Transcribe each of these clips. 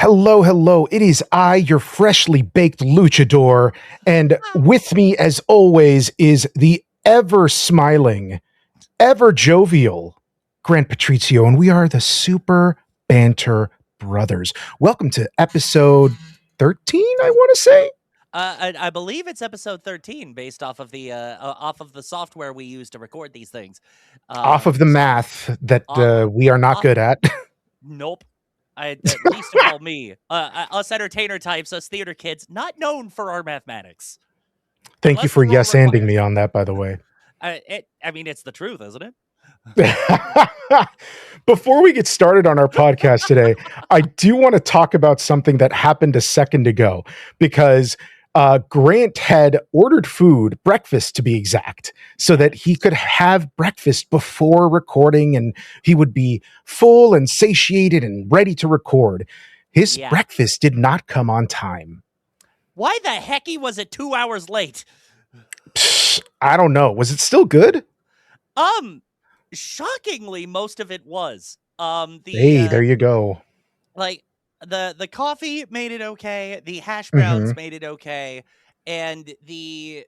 Hello, hello. It is I, your freshly baked luchador, and with me, as always, is the ever smiling, ever jovial Grant Patrizio, and we are the Super Banter Brothers. Welcome to episode 13, I want to say. I believe it's episode 13, based off of the software we use to record these things. Off of the So math that off, we are not off. good at. Nope. At least of all me, us entertainer types, us theater kids, not known for our mathematics. Thank you Unless the for role yes-anding requires me it. on that, by the way. I mean, it's the truth, isn't it? Before we get started on our podcast today, I do want to talk about something that happened a second ago because Grant had ordered food, breakfast to be exact, so that he could have breakfast before recording and he would be full and satiated and ready to record. His Yeah. breakfast did not come on time. Why the hecky was it 2 hours late? I don't know. Was it still good? Shockingly, most of it was. Hey, there you go. Like the coffee made it okay, the hash Mm-hmm. browns made it okay, and the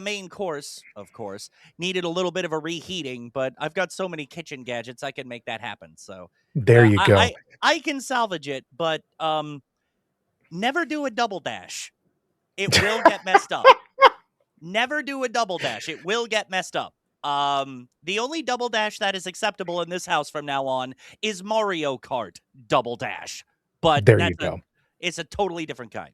main course, of course, needed a little bit of a reheating, but I've got so many kitchen gadgets I can make that happen. So There you I, go. I can salvage it, but never do a double dash. It will get messed up. Never do a double dash. It will get messed up. The only double dash that is acceptable in this house from now on is Mario Kart double dash. But There you go. It's a totally different kind.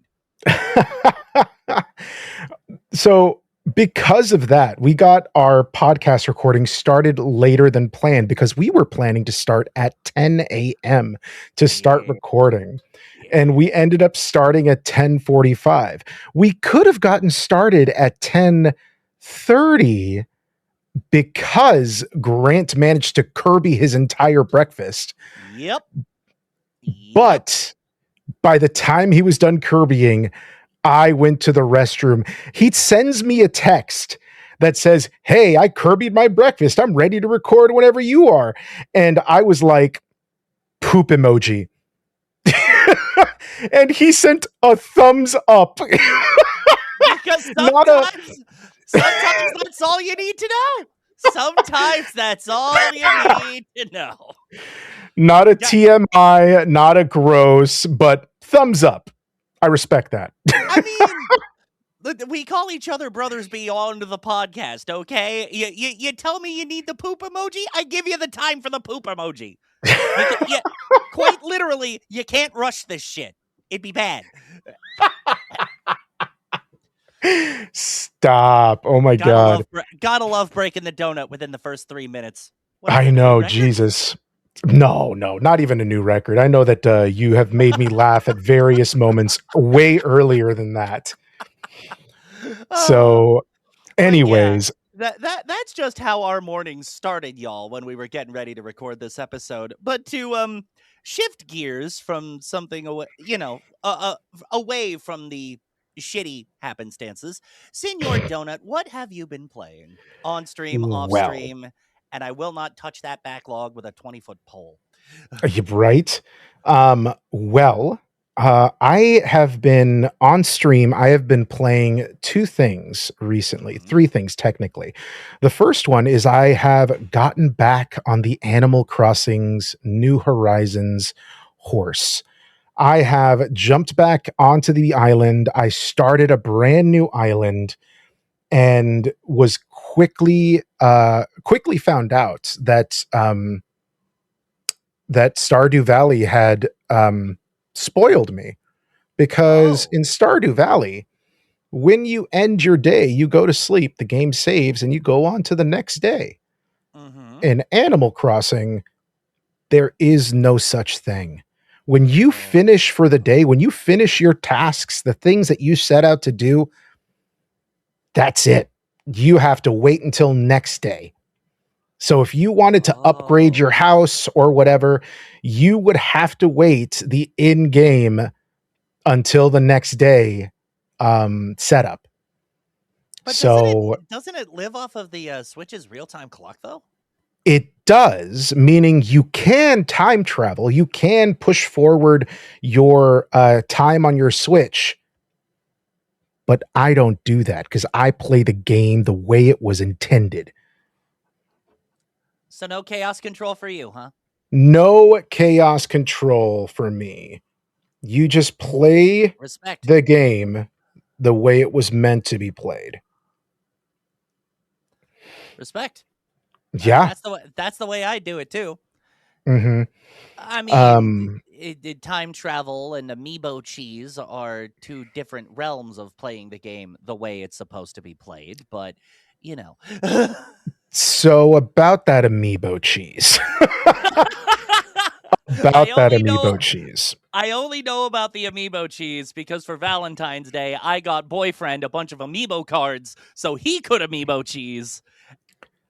So, because of that, we got our podcast recording started later than planned because we were planning to start at 10 a.m. to start Yeah. recording. And we ended up starting at 10:45. We could have gotten started at 10:30 because Grant managed to Kirby his entire breakfast. Yep. But by the time he was done Kirbying, I went to the restroom. He sends me a text that says, "Hey, I Kirby'd my breakfast. I'm ready to record whenever you are." And I was like, poop emoji. And he sent a thumbs up. Because sometimes that's all you need to know. Sometimes that's all you need to know. Not a TMI, not a gross, but thumbs up. I respect that. I mean, we call each other brothers beyond the podcast, okay? You tell me you need the poop emoji, I give you the time for the poop emoji. Quite literally, you can't rush this shit. It'd be bad. Stop. Oh my God. Gotta love breaking the donut within the first 3 minutes. I know, Jesus. No, not even a new record. I know that you have made me laugh at various moments way earlier than that. So, anyways. That's just how our mornings started, y'all, when we were getting ready to record this episode. But to shift gears from something away, away from the shitty happenstances, Senor Donut, what have you been playing on stream, off stream? And I will not touch that backlog with a 20-foot pole. Are you right? I have been on stream. I have been playing two things recently, three things technically. The first one is I have gotten back on the Animal Crossing's New Horizons horse. I have jumped back onto the island. I started a brand new island and was quickly found out that that Stardew Valley had spoiled me, because in Stardew Valley, when you end your day, you go to sleep, the game saves, and you go on to the next day. In Animal Crossing, there is no such thing. When you finish for the day, when you finish your tasks, the things that you set out to do, that's it. You have to wait until next day. So if you wanted to upgrade your house or whatever, you would have to wait the in-game until the next day setup. But so doesn't it live off of the Switch's real-time clock, though? It does, meaning you can time travel. You can push forward your time on your Switch, but I don't do that because I play the game the way it was intended. So no chaos control for you, huh? No chaos control for me. You just play Respect. the game the way it was meant to be played. Respect. Yeah. That's the way I do it too. hmm I mean, Um, time travel and amiibo cheese are two different realms of playing the game the way it's supposed to be played, but you know. so about that amiibo cheese. I About that only know amiibo cheese. I only know about the amiibo cheese because for Valentine's Day I got boyfriend a bunch of amiibo cards so he could amiibo cheese,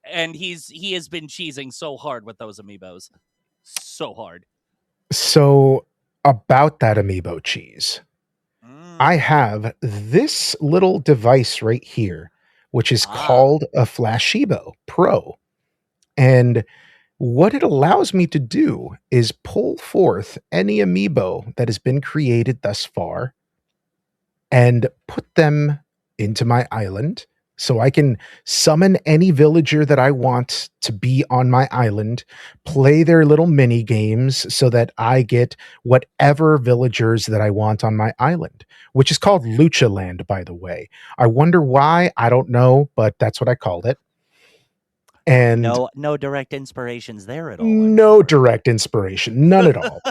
and he has been cheesing so hard with those amiibos. So hard. So about that amiibo cheese. I Mm. have this little device right here, which is Ah. called a Flashibo Pro. And what it allows me to do is pull forth any amiibo that has been created thus far and put them into my island so I can summon any villager that I want to be on my island, play their little mini games so that I get whatever villagers that I want on my island, which is called Lucha Land, by the way. I wonder why. I don't know, but that's what I called it. And No direct inspirations there at all, I'm no sure. direct inspiration, none at all.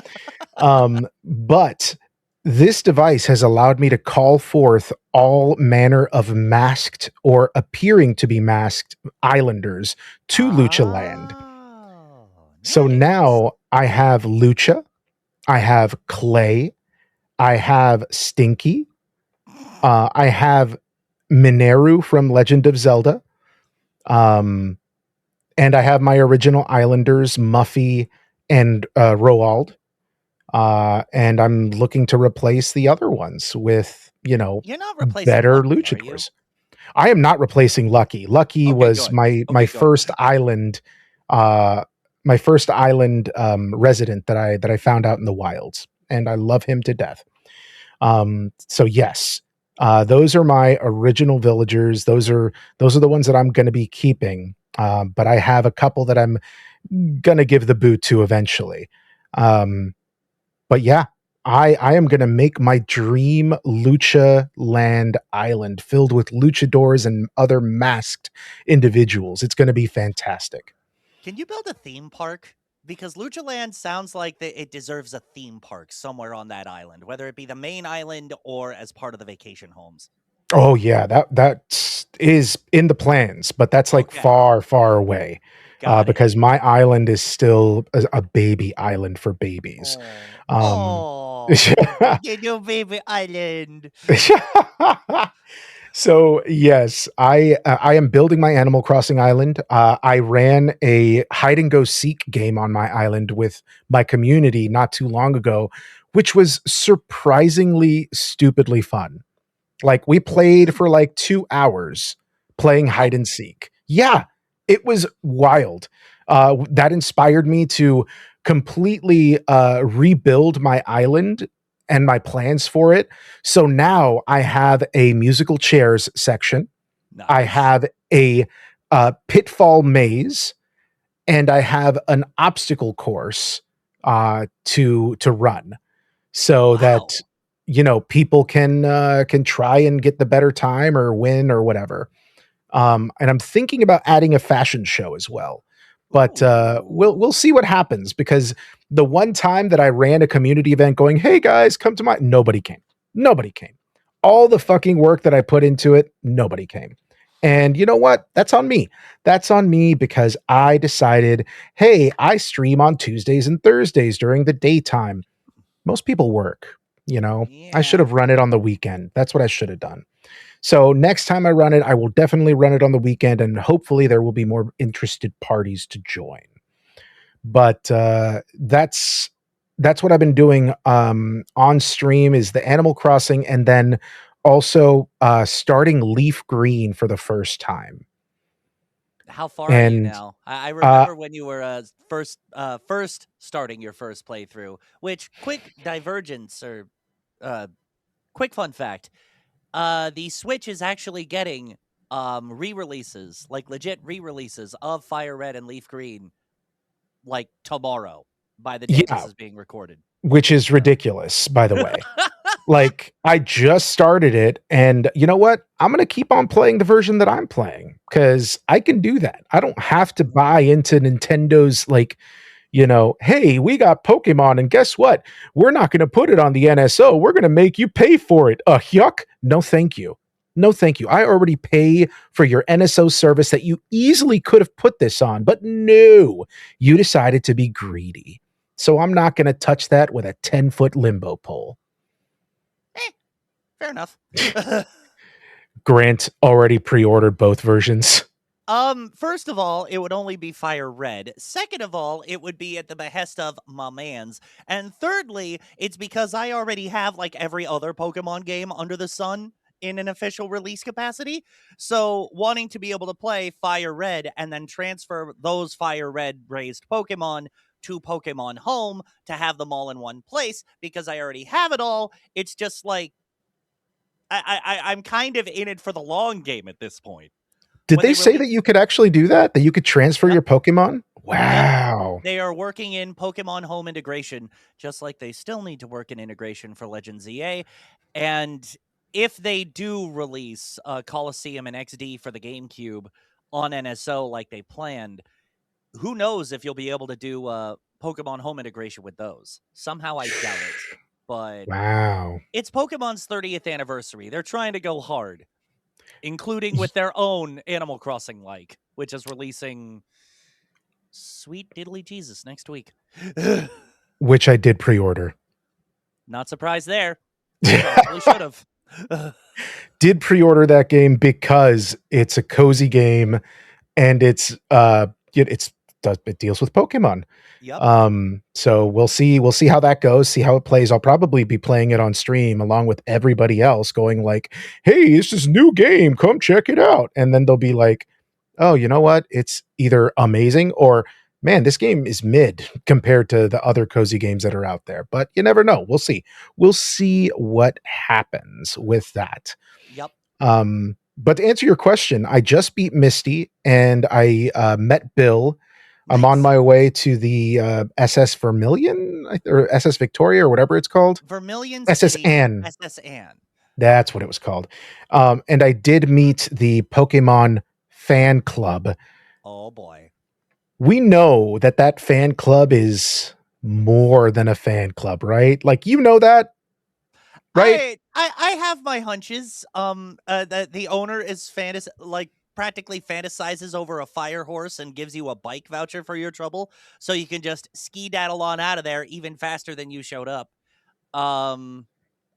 But this device has allowed me to call forth all manner of masked or appearing to be masked islanders to Lucha Land. Oh, So nice. now I have Lucha, I have Clay, I have Stinky, I have Mineru from Legend of Zelda, um, and I have my original Islanders, Muffy and Roald. And I'm looking to replace the other ones with, You're not replacing better Lucky, are you? luchadors. I am not replacing Lucky. Lucky Okay, was good. my Okay, good. first island, uh, resident that I found out in the wilds, and I love him to death. So yes, those are my original villagers. Those are the ones that I'm going to be keeping. But I have a couple that I'm going to give the boot to eventually. Um, but yeah, I am gonna make my dream Lucha Land island filled with luchadors and other masked individuals. It's gonna be fantastic. Can you build a theme park? Because Lucha Land sounds like it deserves a theme park somewhere on that island, whether it be the main island or as part of the vacation homes. Oh yeah, that is in the plans, but that's like Okay, far, far away. got it. Because my island is still a baby island for babies. Oh, Um, oh, you know, baby island. So yes, I am building my Animal Crossing island. I ran a hide and go seek game on my island with my community not too long ago, which was surprisingly stupidly fun. Like we played Hmm. for like 2 hours playing hide Wow. and seek. Yeah, it was wild. That inspired me to completely rebuild my island and my plans for it. So now I have a musical chairs section. I Nice. have a pitfall maze, and I have an obstacle course to run so that Wow. people can try and get the better time or win or whatever. And I'm thinking about adding a fashion show as well. But we'll Ooh. see what happens because the one time that I ran a community event going, "Hey guys, come to my," nobody came. Nobody came. All the fucking work that I put into it, nobody came. And you know what? That's on me. That's on me because I decided, hey, I stream on Tuesdays and Thursdays during the daytime. Most people work, I should Yeah. have run it on the weekend. That's what I should have done. So next time I run it, I will definitely run it on the weekend, and hopefully there will be more interested parties to join. But that's what I've been doing on stream is the Animal Crossing, and then also starting Leaf Green for the first time. How far are you And now? I uh, remember when you were first starting your first playthrough. Which quick divergence or uh, quick fun fact: the Switch is actually getting re-releases, like legit re-releases of Fire Red and Leaf Green, like tomorrow. By the day this yeah, is being recorded. which is ridiculous, by the way. Like, I just started it, and you know what? I'm gonna keep on playing the version that I'm playing because I can do that. I don't have to buy into Nintendo's like, hey, we got Pokemon, and guess what? We're not gonna put it on the NSO. We're gonna make you pay for it. Yuck! No, thank you. No, thank you. I already pay for your NSO service that you easily could have put this on, but no, you decided to be greedy. So I'm not gonna touch that with a 10-foot limbo pole. Eh, fair enough. Grant already pre-ordered both versions. First of all, it would only be Fire Red. Second of all, it would be at the behest of my mans. And thirdly, it's because I already have like every other Pokemon game under the sun in an official release capacity. So wanting to be able to play Fire Red and then transfer those Fire Red raised Pokemon to Pokemon Home to have them all in one place because I already have it all. It's just like I'm kind of in it for the long game at this point. Did When they they say release, that you could actually do that? That you could transfer yep, your Pokemon? yep, Wow. they are working in Pokemon Home integration, just like they still need to work in integration for Legends EA. And if they do release Coliseum and XD for the GameCube on NSO like they planned, who knows if you'll be able to do Pokemon Home integration with those? Somehow I doubt it. But Wow. it's Pokemon's 30th anniversary. They're trying to go hard, including with their own Animal Crossing like, which is releasing sweet diddly Jesus next week. Which I did pre-order. Not surprised there. Probably should have. Did pre-order that game because it's a cozy game and it deals with Pokemon. Yep. So we'll see how that goes, see how it plays. I'll probably be playing it on stream along with everybody else going like, hey, this is new game, come check it out. And then they'll be like, oh, you know what? It's either amazing or man, this game is mid compared to the other cozy games that are out there. But you never know. We'll see. We'll see what happens with that. Yep. But to answer your question, I just beat Misty and I met Bill. I'm on Nice. my way to the SS Vermilion or SS Victoria or whatever it's called. Vermilion SS City Anne. SS Anne. That's what it was called. And I did meet the Pokemon fan club. Oh boy. We know that that fan club is more than a fan club, right? Like, you know that, right? I have my hunches. The owner is like practically fantasizes over a fire horse and gives you a bike voucher for your trouble, so you can just ski daddle on out of there even faster than you showed up. Um,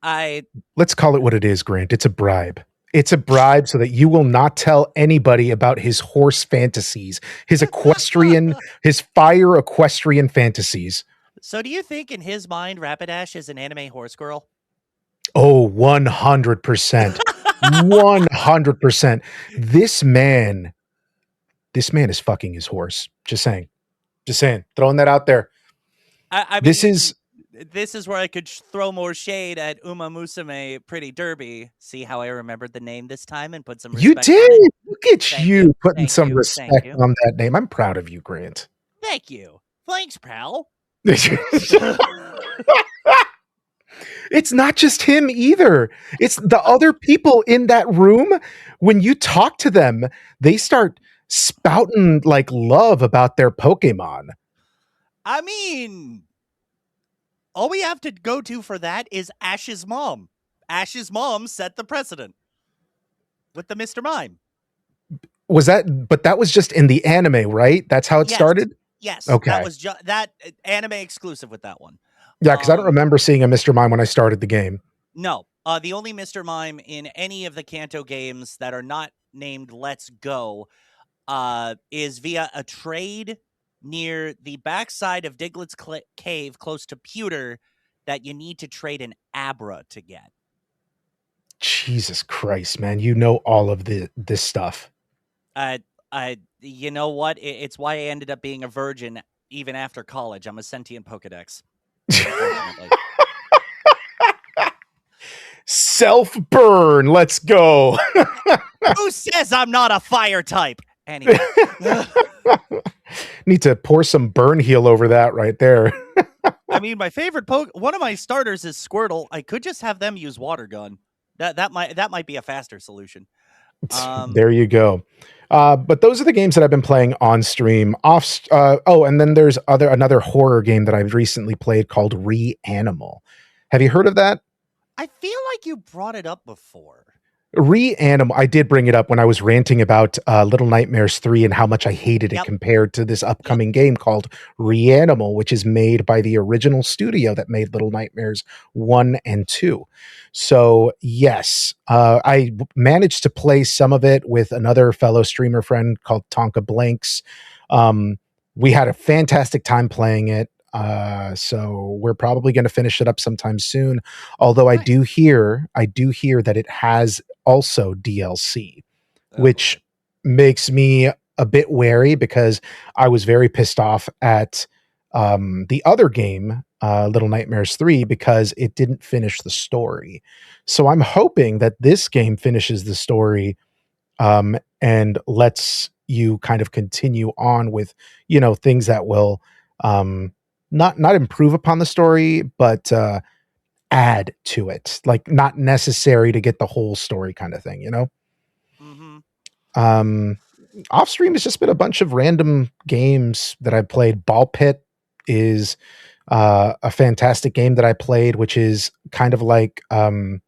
I Let's call it what it is, Grant. It's a bribe. It's a bribe so that you will not tell anybody about his horse fantasies, his fire equestrian fantasies. So do you think in his mind Rapidash is an anime horse girl? Oh, 100%. 100%. This man, this man is fucking his horse. Just saying. Just saying. Throwing that out there. I This mean, is this is where I could throw more shade at Uma Musume Pretty Derby. See how I remembered the name this time and put some you respect on did. it? Look at Thank you. you putting Thank some you. Thank respect you. on that name. I'm proud of you, Grant. Thank you. Thanks, pal. It's not just him either. It's the other people in that room. When you talk to them, they start spouting like love about their Pokemon. I mean, all we have to go to for that is Ash's mom. Ash's mom set the precedent with the Mr. Mime. But that was just in the anime, right? That's how it Yes. started? Yes. That Okay. was that anime exclusive with that one. Yeah, because I don't remember seeing a Mr. Mime when I started the game. No. The only Mr. Mime in any of the Kanto games that are not named Let's Go is via a trade near the backside of Diglett's cave close to Pewter that you need to trade an Abra to get. Jesus Christ, man. You know all of this stuff. You know what? It's why I ended up being a virgin even after college. I'm a sentient Pokedex, unfortunately. Self burn. Let's go. Who says I'm not a fire type? Anyway. Need to pour some burn heal over that right there. I mean, my favorite one of my starters is Squirtle. I could just have them use water gun. That might be a faster solution. There you go. But those are the games that I've been playing on stream. And then there's another horror game that I've recently played called Reanimal. Have you heard of that? I feel like you brought it up before. Reanimal. I did bring it up when I was ranting about Little Nightmares 3 and how much I hated it Yep. compared to this Yep. upcoming game called Reanimal, which is made by the original studio that made Little Nightmares 1 and 2. So, yes, I managed to play some of it with another fellow streamer friend called Tonka Blanks. We had a fantastic time playing it. So we're probably going to finish it up sometime soon. Although Nice. I do hear that it has also DLC, Oh boy. which makes me a bit wary because I was very pissed off at the other game, Little Nightmares 3, because it didn't finish the story. So I'm hoping that this game finishes the story and lets you kind of continue on with, things that will um, not improve upon the story, but add to it, like not necessary to get the whole story kind of thing. Mm-hmm. Um, Off stream has just been a bunch of random games that I've played. Ball Pit is a fantastic game that I played, which is kind of like the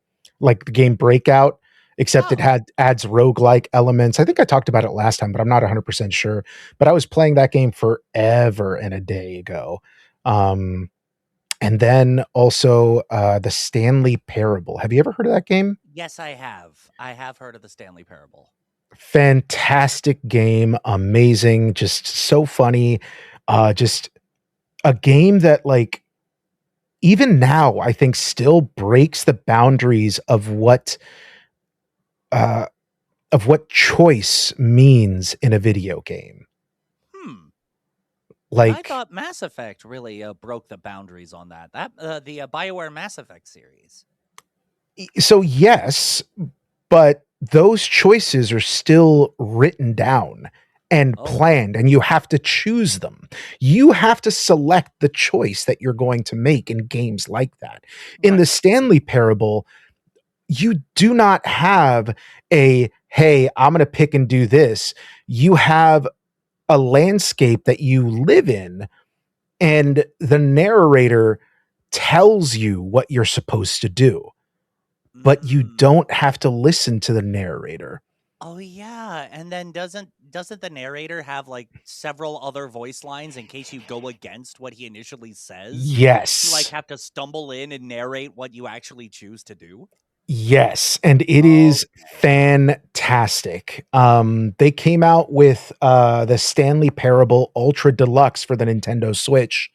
game Breakout, except it Oh. adds roguelike elements. I think I talked about it last time, but I'm not 100% sure. But I was playing that game forever and a day ago. Um, and then also the Stanley Parable. Have you ever heard of that game? Yes, I have. I have heard of the Stanley Parable. Fantastic game, amazing, just so funny. Just a game that like even now I think still breaks the boundaries uh of what choice means in a video game. Hmm. And I Like thought Mass Effect really broke the boundaries on that. The BioWare Mass Effect series. so yes, but those choices are still written down and Oh, planned, and you have to choose them. You have to select the choice that you're going to make in games like that. In the right. Stanley Parable, you do not have a hey, I'm going to pick and do this. You have a landscape that you live in, and the narrator tells you what you're supposed to do, but you Mm. don't have to listen to the narrator. Oh yeah, and then doesn't the narrator have like several other voice lines in case you go against what he initially says? You like Yes. have to stumble in and narrate what you actually choose to do. Yes, and it is Okay. fantastic. They came out with the Stanley Parable Ultra Deluxe for the Nintendo Switch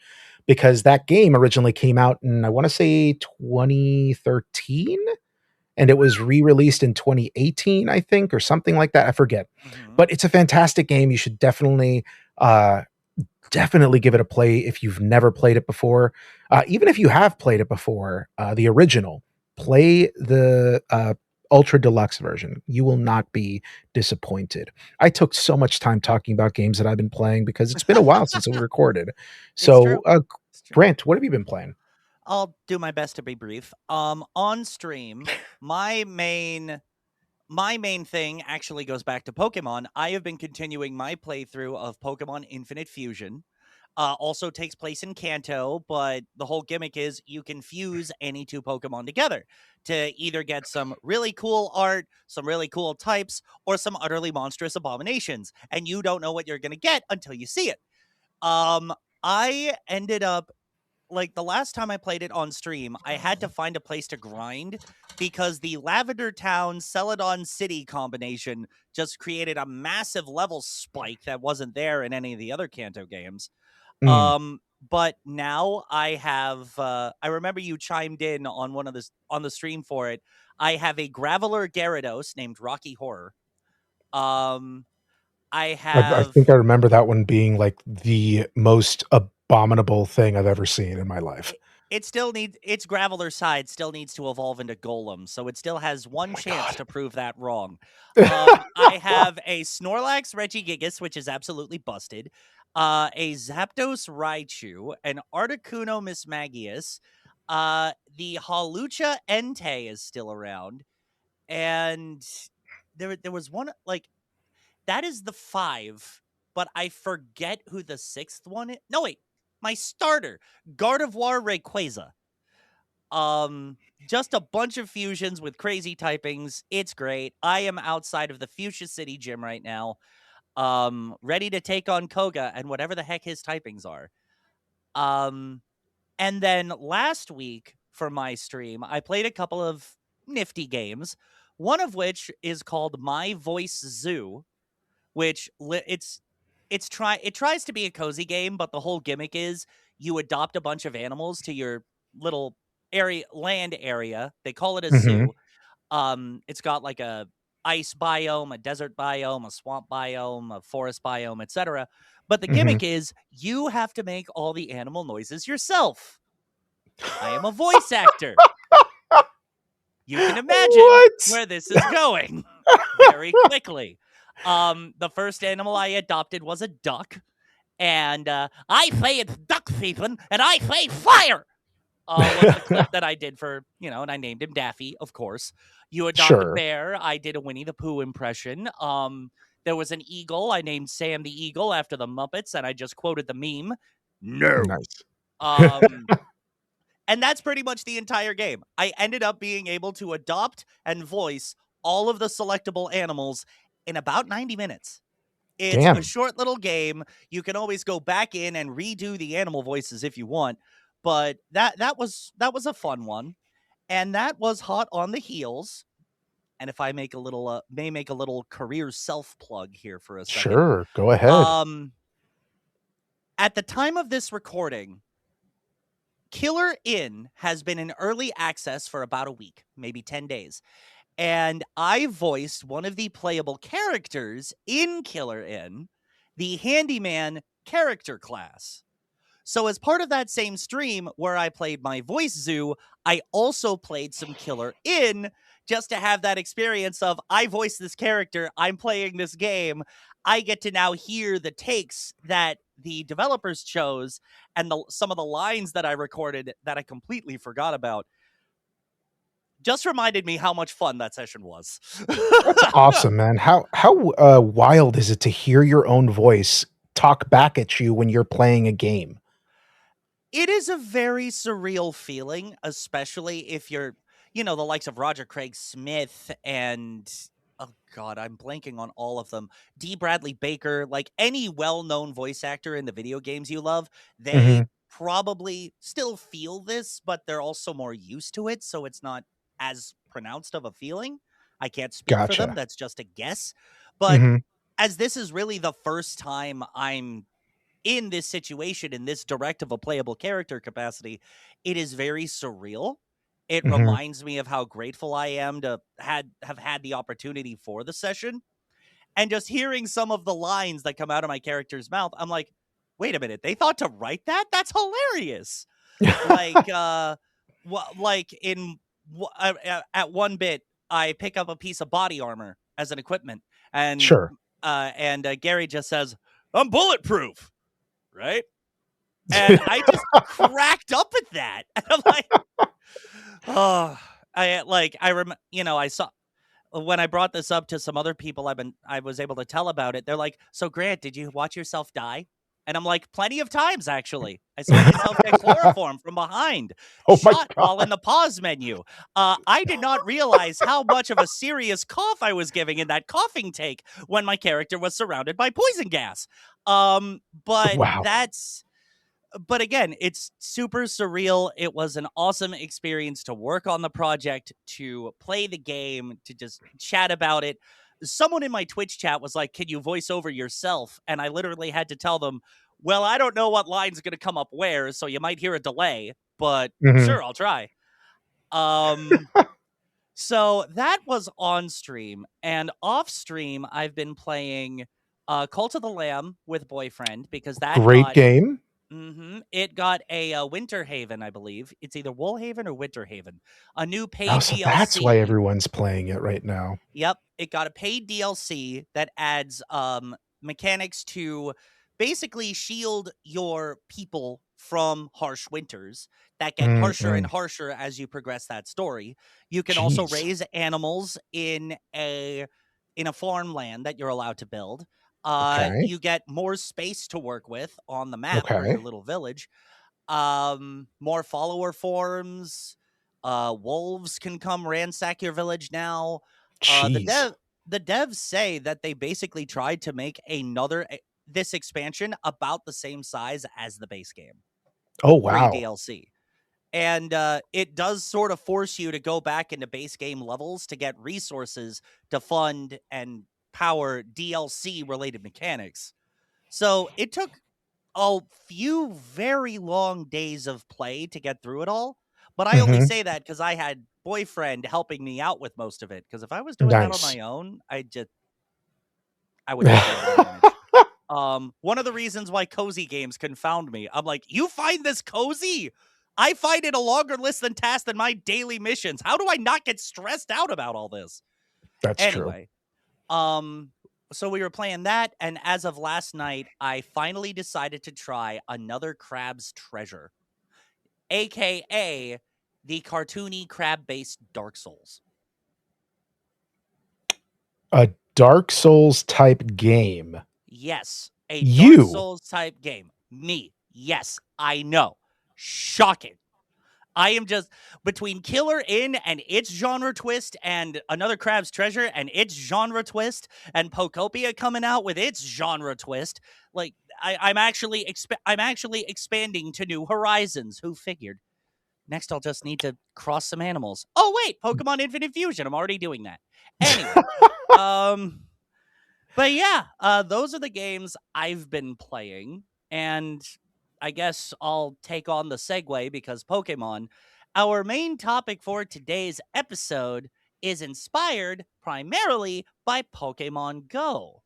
because that game originally came out in I want to say 2013 and it was re-released in 2018 I think or something like that. I forget. Mm-hmm. But it's a fantastic game. You should uh definitely give it a play if you've never played it before. Even if you have played it before, the original, play the Ultra Deluxe version. You will not be disappointed. I took so much time talking about games that I've been playing because it's been a while since we recorded. It's So, true. It's true. Grant, what have you been playing? I'll do my best to be brief. On stream, my main my main thing actually goes back to Pokemon. I have been continuing my playthrough of Pokemon Infinite Fusion. Also takes place in Kanto, but the whole gimmick is you can fuse any two Pokemon together to either get some really cool art, some really cool types, or some utterly monstrous abominations. And you don't know what you're going to get until you see it. Um, I ended up like the last time I played it on stream, I had to find a place to grind because the Lavender Town Celadon City combination just created a massive level spike that wasn't there in any of the other Kanto games. Mm, But now I have I remember you chimed in on on the stream for it. I have a Graveler Gyarados named Rocky Horror. Um I I have think I remember that one being, like, the most abominable thing I've ever seen in my life. it still needs its Graveler side still needs to evolve into Golem, so it still has Oh one my chance god. to prove that wrong. I have a Snorlax Regigigas, which is absolutely busted, a Zapdos Raichu, an Articuno Mismagius, the Hawlucha Entei is still around, and there was one, like, that is the 5, but I forget who the 6th one is. No, wait, my starter, Gardevoir Rayquaza. Um, just a bunch of fusions with crazy typings. It's great. I am outside of the Fuchsia City gym right now, ready to take on Koga and whatever the heck his typings are. Um, and then last week for my stream, I played a couple of nifty games. One of which is called My Voice Zoo, which it tries to be a cozy game, but the whole gimmick is you adopt a bunch of animals to your little land area. They call it a Mhm, zoo. It's got like a ice biome, a desert biome, a swamp biome, a forest biome, etc. But the mhm. gimmick is you have to make all the animal noises yourself. I am a voice actor. You can imagine What? where this is going very quickly. The first animal I adopted was a duck, and I say it's duck season, and I say fire. Was the clip that I did for, and I named him Daffy, of course. You adopt a Sure. bear, I did a Winnie the Pooh impression. There was an eagle, I named Sam the Eagle after the Muppets, and I just quoted the meme. No. Nice. Um, and that's pretty much the entire game. I ended up being able to adopt and voice all of the selectable animals in about 90 minutes. It's a Damn. short little game. You can always go back in and redo the animal voices if you want, but that was a fun one. And that was hot on the heels. And if I may make a little career self plug here for a second. Sure, go ahead. Um at the time of this recording, Killer Inn has been in early access for about a week, maybe 10 days. And I voiced one of the playable characters in Killer Inn, the handyman character class. So, as part of that same stream where I played my voice zoo, I also played some Killer Inn just to have that experience of I voice this character, I'm playing this game. I get to now hear the takes that the developers chose and some of the lines that I recorded that I completely forgot about. Just reminded me how much fun that session was. That's awesome, man. How wild is it to hear your own voice talk back at you when you're playing a game? It is a very surreal feeling, especially if you're, the likes of Roger Craig Smith and, oh God, I'm blanking on all of them. D. Bradley Baker, like any well known voice actor in the video games you love, they Mhm. probably still feel this, but they're also more used to it. So it's not as pronounced of a feeling. I can't speak for them. Gotcha. That's just a guess. But Mhm. as this is really the first time I'm in this situation, in this direct of a playable character capacity, it is very surreal. It Mhm. reminds me of how grateful I am to have had the opportunity for the session. And just hearing some of the lines that come out of my character's mouth, I'm like, wait a minute, they thought to write that? That's hilarious. Like, like at one bit, I pick up a piece of body armor as an equipment, and Sure. Gary just says, "I'm bulletproof," right? And I just cracked up at that. And I'm like, oh, I saw when I brought this up to some other people I was able to tell about it. They're like, "So Grant, did you watch yourself die?" And I'm like, "Plenty of times actually. I saw myself get chloroform from behind, Oh my shot while in god. the pause menu. I did not realize how much of a serious cough I was giving in that coughing take when my character was surrounded by poison gas. But Wow. again, it's super surreal. It was an awesome experience to work on the project, to play the game, to just chat about it. Someone in my Twitch chat was like, "Can you voice over yourself?" And I literally had to tell them, "Well, I don't know what line's going to come up where, so you might hear a delay, but Mhm. sure, I'll try." Um, so that was on stream, and off stream, I've been playing Cult of the Lamb with Boyfriend, because that Great got game. it got a Winter Haven, I believe. It's either Woolhaven or Winter Haven. A new Oh, paid so that's why DLC. everyone's playing it right now. Yep, it got a paid DLC that adds mechanics to basically shield your people from harsh winters that get harsher and Mm-mm. harsher as you progress that story. You can also Jeez. raise animals in a farmland that you're allowed to build. Okay. You get more space to work with on the map for your Okay. little village. More follower forms. Wolves can come ransack your village now. uh the Jeez. dev the devs say that they basically tried to make this expansion about the same size as the base game Oh, pre wow. DLC. And it does sort of force you to go back into base game levels to get resources to fund and power DLC related mechanics. So it took a few very long days of play to get through it all. But I only Mhm. say that because I had boyfriend helping me out with most of it. Because if I was doing that on Nice. my own, I would be doing damage. One of the reasons why cozy games confound me, I'm like, you find this cozy? I find it a longer list than task than my daily missions. How do I not get stressed out about all this? That's true. Anyway, um, so we were playing that, and as of last night, I finally decided to try another Crab's Treasure, aka the cartoony crab-based Dark Souls. A Dark Souls type game. Yes, a Dark You. Souls type game. Me. Yes, I know. Shocking. I am just between Killer Inn and its genre twist and another Crab's Treasure and its genre twist and Pokopia coming out with its genre twist. Like I'm actually expanding to new horizons. Who figured? Next, I'll just need to cross some animals. Oh wait, Pokemon Infinite Fusion. I'm already doing that. Anyway, um, but yeah, those are the games I've been playing, and I guess I'll take on the segue because Pokemon. Our main topic for today's episode is inspired primarily by Pokemon Go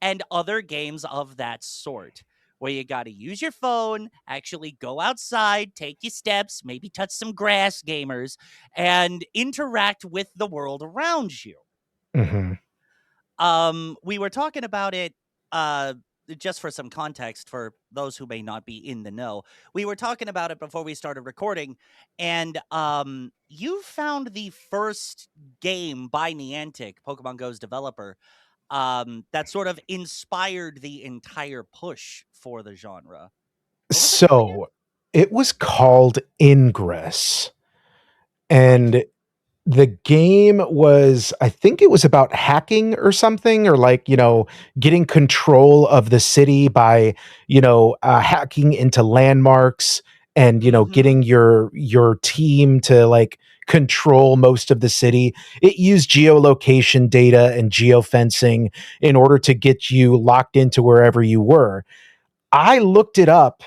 and other games of that sort, where you got to use your phone, actually go outside, take your steps, maybe touch some grass, gamers, and interact with the world around you. Mhm. We were talking about it uh just for some context for those who may not be in the know. We were talking about it before we started recording, and you found the first game by Niantic, Pokemon Go's developer, that sort of inspired the entire push for the genre. What was it called again? So, it was called Ingress, Right. and the game was, I think it was about hacking or something, or like, getting control of the city by, hacking into landmarks and, Mm-hmm. getting your team to like control most of the city. It used geolocation data and geofencing in order to get you locked into wherever you were. I looked it up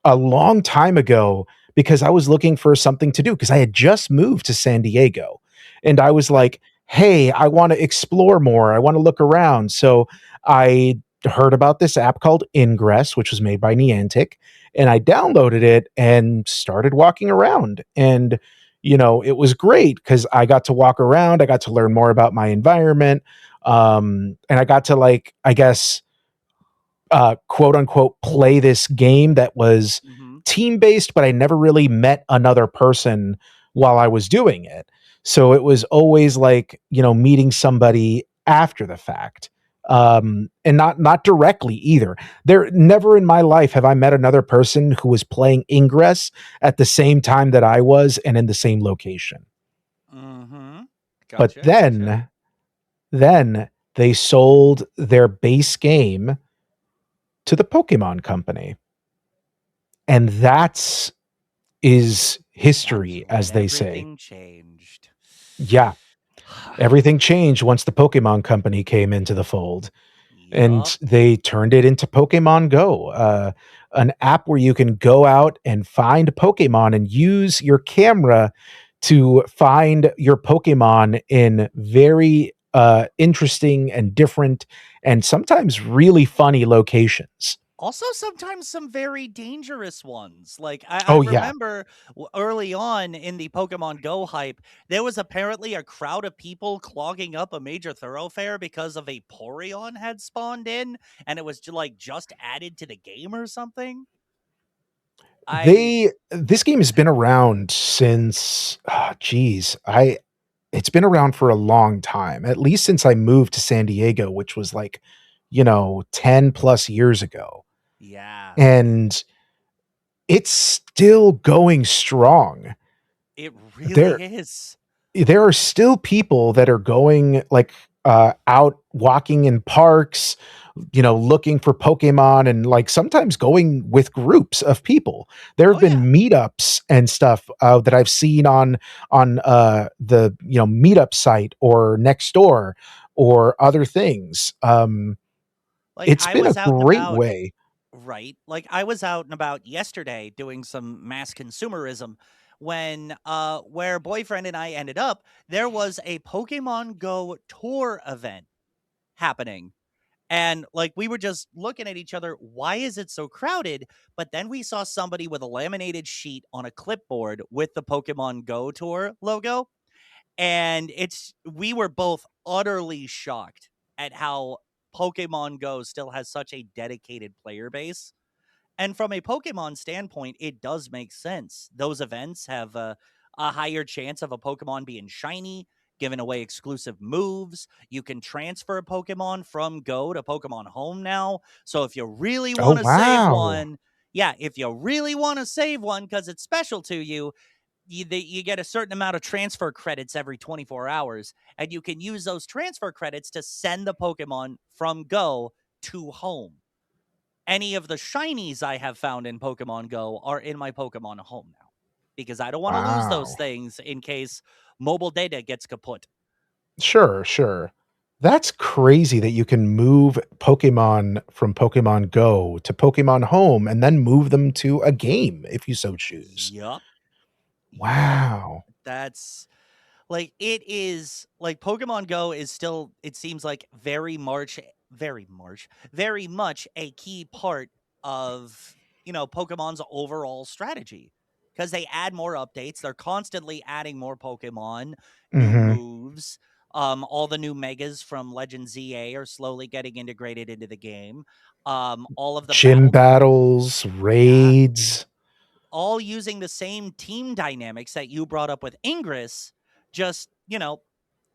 a long time ago because I was looking for something to do because I had just moved to San Diego and I was Right. like, hey, I want to explore more. I want to look around. So I heard about this app called Ingress, which was made by Niantic, and I downloaded it and started walking around. And, it was great because I got to walk around. I got to learn more about my environment. And I got to, like, I guess, quote unquote play this game that was Mm-hmm. team based, but I never really met another person while I was doing it. So it was always like, meeting somebody after the fact. And not directly either. There never in my life have I met another person who was playing Ingress at the same time that I was and in the same location. Mm-hmm. But Gotcha. Gotcha. then they sold their base game to the Pokemon company. And that's is That's history, when as they say. everything changed. Yeah, everything changed once the Pokemon Company came into the fold, Yup. and they turned it into Pokemon Go, an app where you can go out and find Pokemon and use your camera to find your Pokemon in very interesting and different and sometimes really funny locations. Also, sometimes some very dangerous ones. Like I Oh yeah. remember early on in the Pokemon Go hype, there was apparently a crowd of people clogging up a major thoroughfare because of a Porygon had spawned in, and it was like just added to the game or something. I This game has been around since geez, I it's been around for a long time, at least since I moved to San Diego, which was like, 10 plus years ago. yeah, And it's still going strong. it There really is. there are still people that are going like out walking in parks, looking for Pokemon and like sometimes going with groups of people. There have Oh yeah. been meetups and stuff that I've seen on the meetup site or next door or other things. Like It's I been a was out and great about. way. Right. Like I was out and about yesterday doing some mass consumerism when where boyfriend and I ended up, there was a Pokemon Go tour event happening. And like we were just looking at each other, why is it so crowded? But then we saw somebody with a laminated sheet on a clipboard with the Pokemon Go tour logo. And we were both utterly shocked at how Pokemon Go still has such a dedicated player base. And from a Pokemon standpoint, it does make sense. Those events have a higher chance of a Pokemon being shiny, giving away exclusive moves. You can transfer a Pokemon from Go to Pokemon Home now. So if you really Oh want to save wow. one, yeah, if you really want to save one because it's special to you, you get a certain amount of transfer credits every 24 hours, and you can use those transfer credits to send the Pokemon from Go to Home. Any of the shinies I have found in Pokemon Go are in my Pokemon Home now because I don't want to lose those Wow. things in case mobile data gets kaput. Sure, sure. That's crazy that you can move Pokemon from Pokemon Go to Pokemon Home and then move them to a game if you so choose. Yup. Yup. Wow. That's like it is like Pokemon Go is still, it seems like very much a key part of, Pokemon's overall strategy. Because they add more updates. They're constantly adding more Pokemon, new Mhm. moves. All the new megas from Legend ZA are slowly getting integrated into the game. All of the Gym battle, battles, yeah, raids, all using the same team dynamics that you brought up with Ingress, just,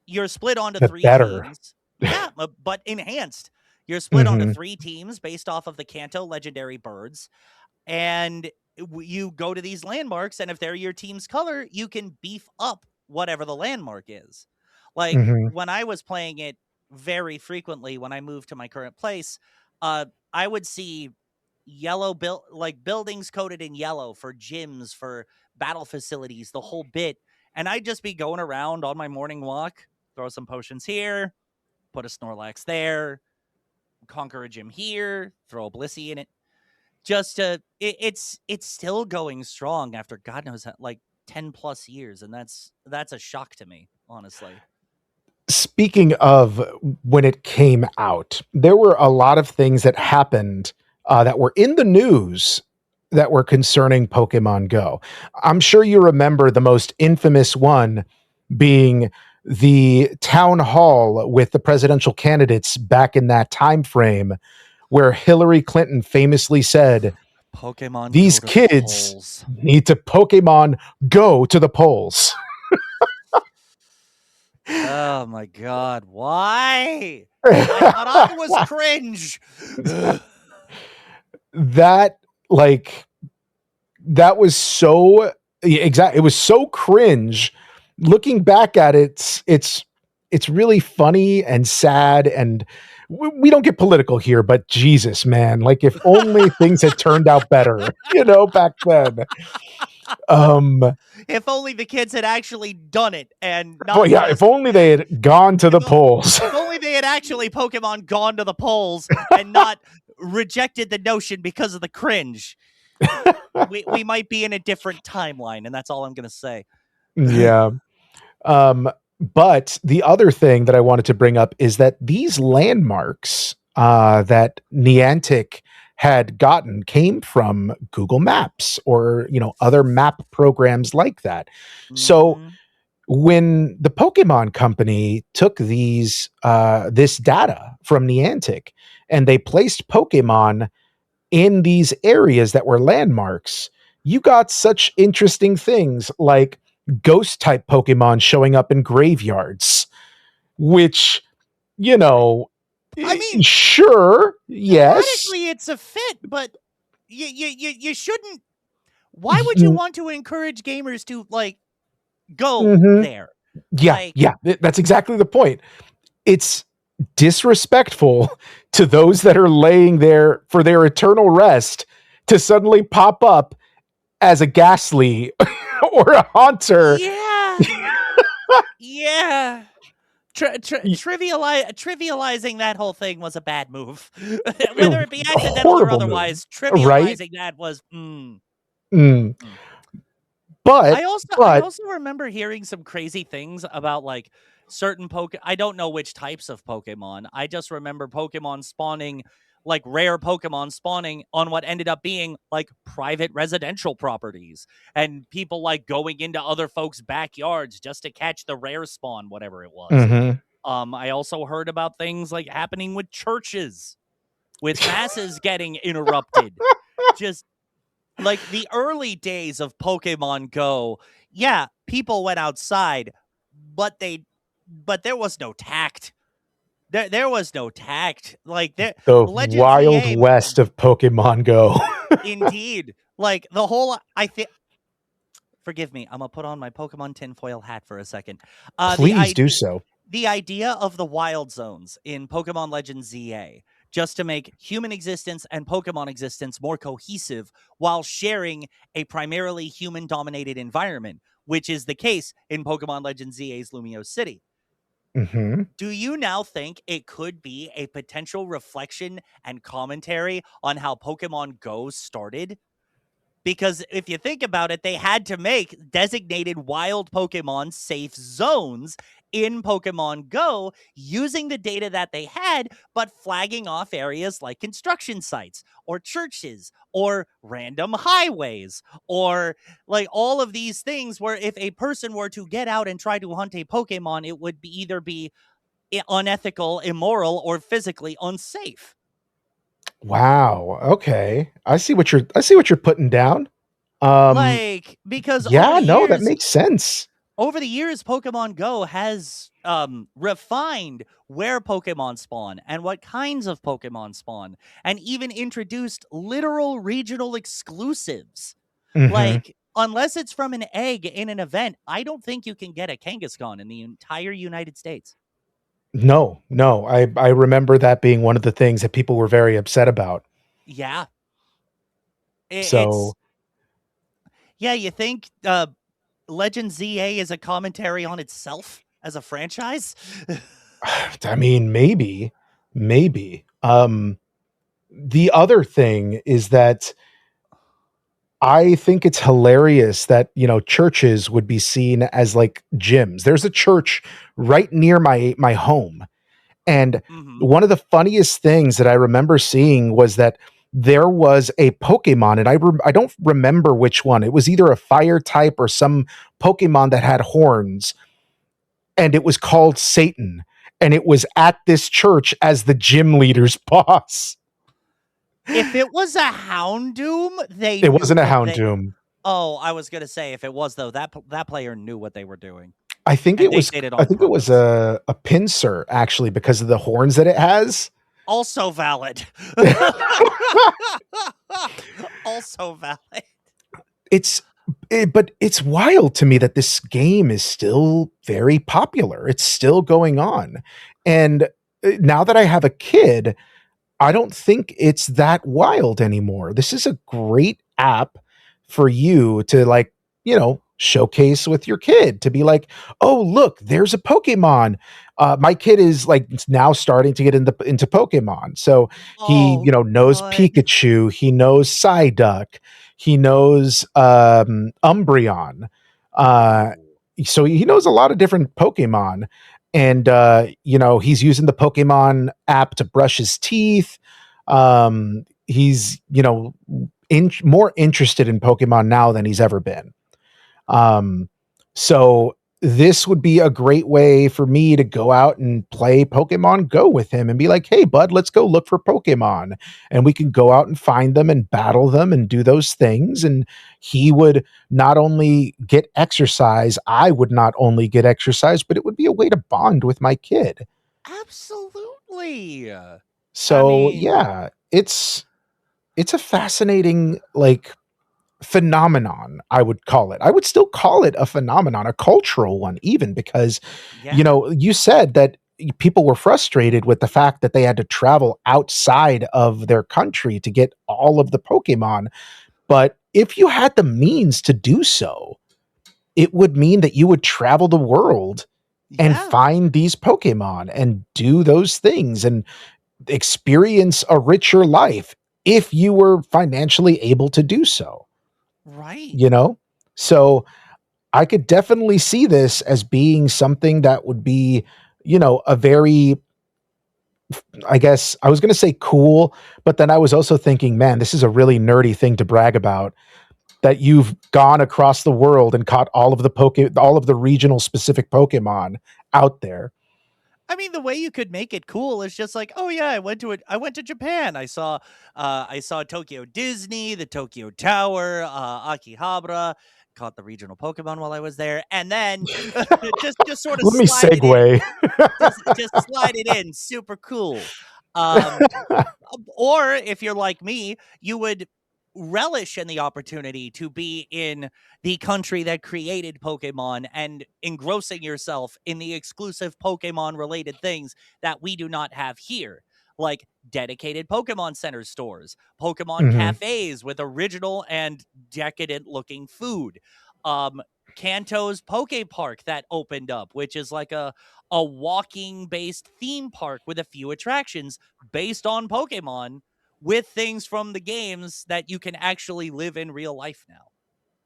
you're split onto but three better. teams. Yeah, but enhanced. You're split onto Mhm. three teams based off of the Kanto legendary birds, and you go to these landmarks, and if they're your team's color, you can beef up whatever the landmark is. Like Mhm. when I was playing it very frequently when I moved to my current place, I would see buildings coated in yellow for gyms, for battle facilities, the whole bit. And I'd just be going around on my morning walk, throw some potions here, put a Snorlax there, conquer a gym here, throw a Blissey in it. Just to it's still going strong after God knows like 10 plus years, and that's a shock to me, honestly. Speaking of when it came out, there were a lot of things that happened that were in the news that were concerning Pokemon Go. I'm sure you remember the most infamous one being the town hall with the presidential candidates back in that time frame where Hillary Clinton famously said, Pokemon go "These to the kids polls. need to Pokemon go to the polls." Oh my god, why? I thought I was cringe. that like that was so exact. It was so cringe. Looking back at it, it's really funny and sad, and we don't get political here, but Jesus, man, like if only things had turned out better, back then. Um, If only the kids had actually done it and well, not yeah, if just only they had gone to if the polls. if only they had actually Pokemon gone to the polls and not rejected the notion because of the cringe. We might be in a different timeline, and that's all I'm gonna say. Yeah. But the other thing that I wanted to bring up is that these landmarks that Niantic had gotten came from Google Maps or other map programs like that. So Mm-hmm. when the Pokemon Company took this data from Niantic and they placed Pokemon in these areas that were landmarks, you got such interesting things like ghost type Pokemon showing up in graveyards, which, you know, I mean, sure, yes. thematically it's a fit, but you shouldn't. Why would you want to encourage gamers to like go Hmm. there? Yeah, Like, yeah, that's exactly the point. It's disrespectful to those that are laying there for their eternal rest to suddenly pop up as a Ghastly or a Haunter. yeah, yeah. Trivializing that whole thing was a bad move, whether it be accidental or Horrible move, otherwise. right? Trivializing that was. Mm. Mm. But I but also remember hearing some crazy things about like certain I don't know which types of Pokemon. I just remember Pokemon spawning, like rare Pokemon spawning on what ended up being like private residential properties, and people like going into other folks' backyards just to catch the rare spawn, whatever it was. mhm. I also heard about things like happening with churches, with masses getting interrupted. Just like the early days of Pokemon Go, yeah, people went outside, but there was no tact. There was no tact. Like there The Legends Wild EA West of Pokemon Go. indeed. Like the whole I think forgive me, I'm gonna put on my Pokemon tinfoil hat for a second. The Please do idea so. the idea of the wild zones in Pokemon Legends ZA, just to make human existence and Pokemon existence more cohesive while sharing a primarily human dominated environment, which is the case in Pokemon Legends ZA's Lumio City. Hmm. Do you now think it could be a potential reflection and commentary on how Pokemon Go started? Because if you think about it, they had to make designated wild Pokemon safe zones in Pokemon Go using the data that they had, but flagging off areas like construction sites or churches or random highways or like all of these things where if a person were to get out and try to hunt a Pokemon, it would either be unethical, immoral, or physically unsafe. Wow. Okay. I see what you're putting down. Um Like, because yeah, no, that makes sense. over the years, Pokemon Go has refined where Pokemon spawn and what kinds of Pokemon spawn, and even introduced literal regional exclusives. Mhm. Like, unless it's from an egg in an event, I don't think you can get a Kangaskhan in the entire United States. No, no. I remember that being one of the things that people were very upset about. Yeah, it's So, yeah. You think Legend ZA is a commentary on itself as a franchise? I mean, maybe. The other thing is that I think it's hilarious that, churches would be seen as like gyms. There's a church right near my home. And Hmm. one of the funniest things that I remember seeing was that there was a Pokemon, and I don't remember which one. It was either a fire type or some Pokemon that had horns, and it was called Satan. And it was at this church as the gym leader's boss. If it was a Houndoom, they It knew wasn't a what they. Houndoom. Oh, I was gonna say if it was though, that player knew what they were doing, I think and it they was did it I on think it was purpose. a pincer actually because of the horns that it has. Also valid. Also valid. it's but it's wild to me that this game is still very popular. It's still going on. And now that I have a kid, I don't think it's that wild anymore. This is a great app for you to like, showcase with your kid to be like, "Oh, look, there's a Pokemon." My kid is like now starting to get into Pokemon. So he, Oh, knows good. Pikachu, he knows Psyduck, he knows Umbreon. Uh Ooh. so he knows a lot of different Pokemon, and he's using the Pokemon app to brush his teeth. He's more interested in Pokemon now than he's ever been. Um, so this would be a great way for me to go out and play Pokemon Go with him and be like, hey, bud, let's go look for Pokemon. And we can go out and find them and battle them and do those things. And he would not only get exercise, I would not only get exercise, but it would be a way to bond with my kid. Absolutely. I So mean, yeah, it's a fascinating phenomenon. I would call it. I would still call it a phenomenon, a cultural one, even because yeah. you said that people were frustrated with the fact that they had to travel outside of their country to get all of the Pokemon. But if you had the means to do so, it would mean that you would travel the world and Yeah. find these Pokemon and do those things and experience a richer life if you were financially able to do so, Right. you know? So I could definitely see this as being something that would be, a very, I guess I was going to say cool, but then I was also thinking, man, this is a really nerdy thing to brag about, that you've gone across the world and caught all of the regional specific Pokemon out there. I mean, the way you could make it cool is just like, oh yeah, I went to Japan. I saw Tokyo Disney, the Tokyo Tower, Akihabara, caught the regional Pokemon while I was there, and then just sort of Let me slide it in. segue. Just slide it in, super cool. Um, or if you're like me, you would relish in the opportunity to be in the country that created Pokemon and engrossing yourself in the exclusive Pokemon related things that we do not have here, like dedicated Pokemon Center stores, Pokemon Mhm. cafes with original and decadent looking food. Um, Kanto's Poke Park that opened up, which is like a walking based theme park with a few attractions based on Pokemon with things from the games that you can actually live in real life now.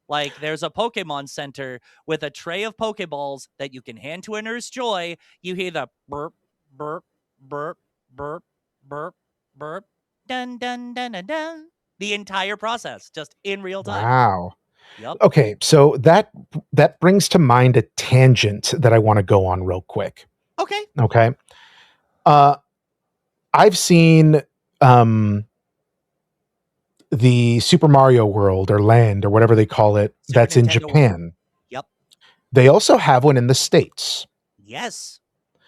Like there's a Pokemon Center with a tray of Pokeballs that you can hand to a Nurse Joy. You hear the burp, burp, burp, burp, burp, burp, dun dun dun dun dun. The entire process just in real time. Wow. Yep. Okay, so that brings to mind a tangent that I want to go on real quick. Okay. Okay. Uh I've seen um the Super Mario World or Land or whatever they call it Super that's in Nintendo World. Japan. Yep. They also have one in the States. Yes,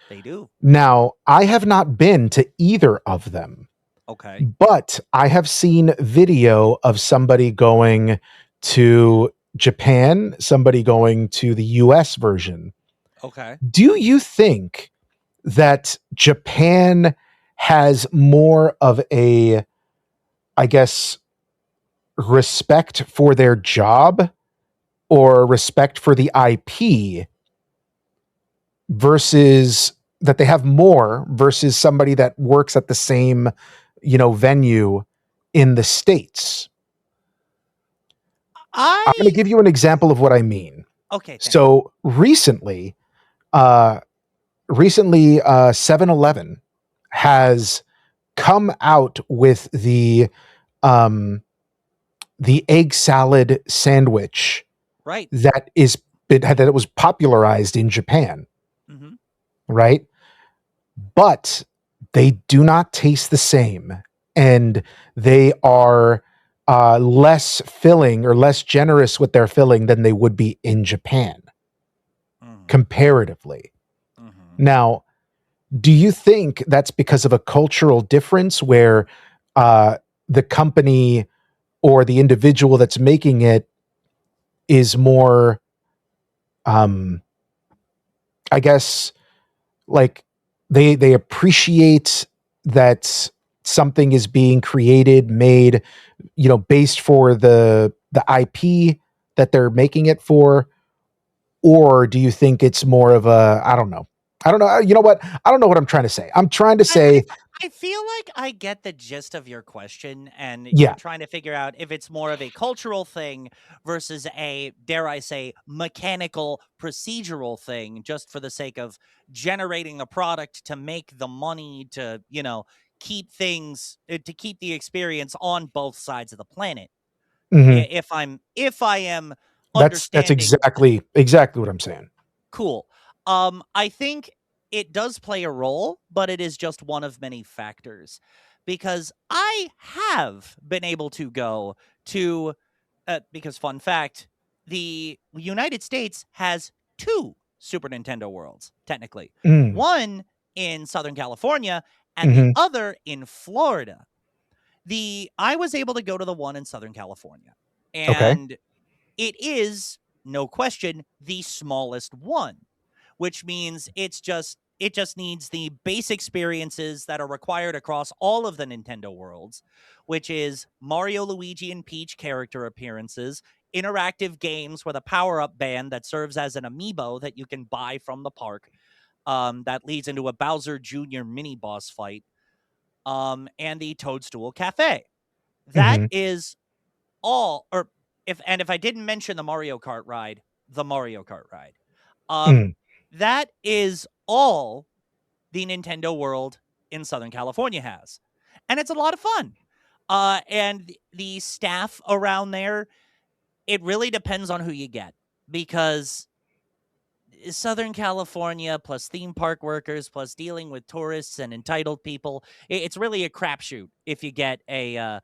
they do. Now, I have not been to either of them, Okay. but I have seen video of somebody going to Japan, somebody going to the US version. Okay. Do you think that Japan has more of a, I guess, respect for their job or respect for the IP versus that they have more versus somebody that works at the same, venue in the States? I'm going to I give you an example of what I mean. okay, thank you. So uh, 7-Eleven has come out with um, the egg salad sandwich Right. that it was popularized in Japan, Mhm. right? But they do not taste the same, and they are less filling or less generous with their filling than they would be in Japan Mhm. comparatively. Mhm. Now, do you think that's because of a cultural difference where uh, the company or the individual that's making it is more, um, I guess, like they appreciate that something is being created, made, based for the IP that they're making it for, or do you think it's more of a, I don't know. I don't know. You know what? I don't know what I'm trying to say. I'm trying to I, I say, I feel like I get the gist of your question, and you're yeah. trying to figure out if it's more of a cultural thing versus a, dare I say, mechanical procedural thing, just for the sake of generating a product to make the money to, keep things to keep the experience on both sides of the planet. Hmm. If I am That's understanding. exactly what I'm saying. Cool. I think it does play a role, but it is just one of many factors. Because I have been able to go to, because fun fact, the United States has two Super Nintendo worlds, technically. Mm. One in Southern California and the Hmm. other in Florida. I was able to go to the one in Southern California. Okay. And it is, no question, the smallest one, which means it just needs the base experiences that are required across all of the Nintendo worlds, which is Mario, Luigi, and Peach character appearances, interactive games with a power-up band that serves as an amiibo that you can buy from the park, that leads into a Bowser Jr. mini boss fight, and the Toadstool Cafe. That Hmm. is all. Or if I didn't mention the Mario Kart ride, the Mario Kart ride. Um, Mm. that is all the Nintendo World in Southern California has. And it's a lot of fun. And the staff around there, it really depends on who you get, because Southern California plus theme park workers plus dealing with tourists and entitled people, it's really a crapshoot if you get a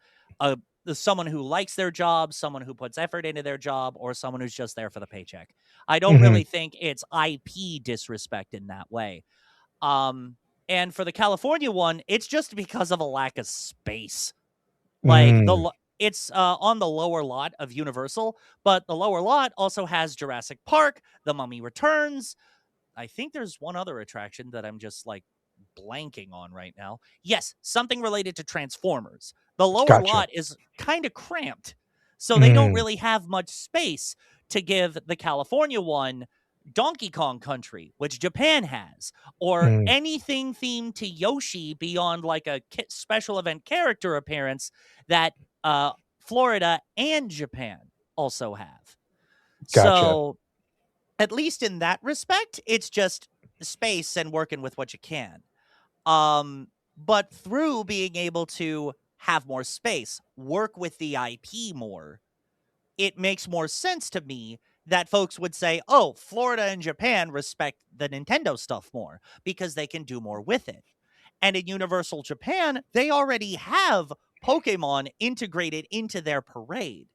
someone who likes their job, someone who puts effort into their job, or someone who's just there for the paycheck. I don't Hmm. really think it's IP disrespect in that way. Um, and for the California one, it's just because of a lack of space. Like Mm. it's on the lower lot of Universal, but the lower lot also has Jurassic Park, The Mummy Returns. I think there's one other attraction that I'm just like blanking on right now. Yes, something related to Transformers. The lower Gotcha. lot is kind of cramped, so they don't Mm. really have much space to give the California one Donkey Kong Country, which Japan has, or Mm. anything themed to Yoshi beyond like a special event character appearance that Florida and Japan also have. Gotcha. So at least in that respect, it's just space and working with what you can. But through being able to have more space, work with the IP more, it makes more sense to me that folks would say, oh, Florida and Japan respect the Nintendo stuff more because they can do more with it. And in Universal Japan, they already have Pokemon integrated into their parade,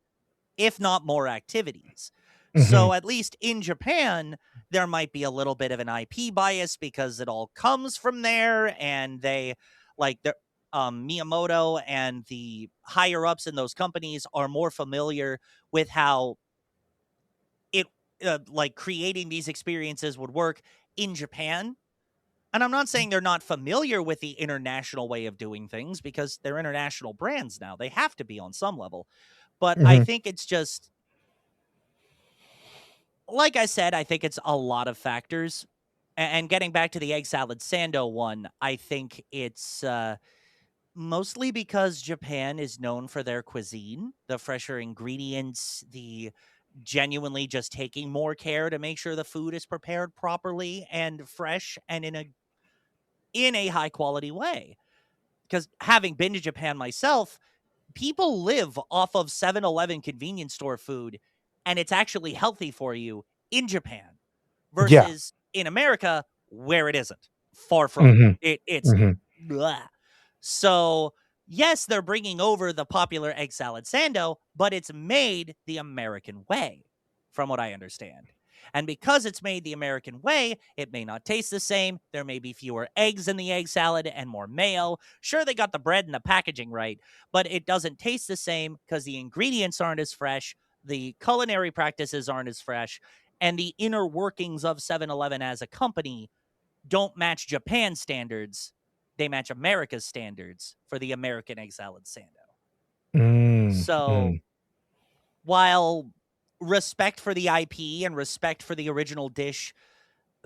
if not more activities. Hmm. So at least in Japan, there might be a little bit of an IP bias because it all comes from there, and they like the Miyamoto and the higher ups in those companies are more familiar with how it like creating these experiences would work in Japan. And I'm not saying they're not familiar with the international way of doing things, because they're international brands now. They have to be on some level. But I Hmm. think it's just, like I said, I think it's a lot of factors. And getting back to the egg salad sando one, I think it's mostly because Japan is known for their cuisine, the fresher ingredients, the genuinely just taking more care to make sure the food is prepared properly and fresh and in a high quality way. Because having been to Japan myself, people live off of 7-Eleven convenience store food, and it's actually healthy for you in Japan Yeah. versus in America, where it isn't. Far from it. Hmm. It's Hmm. blah. So, yes, they're bringing over the popular egg salad sando, but it's made the American way, from what I understand. And because it's made the American way, it may not taste the same. There may be fewer eggs in the egg salad and more mayo. Sure, they got the bread and the packaging right, but it doesn't taste the same because the ingredients aren't as fresh, the culinary practices aren't as fresh, and the inner workings of 7-Eleven as a company don't match Japan's standards. They match America's standards for the American egg salad sando. Mm. So Mm. while respect for the IP and respect for the original dish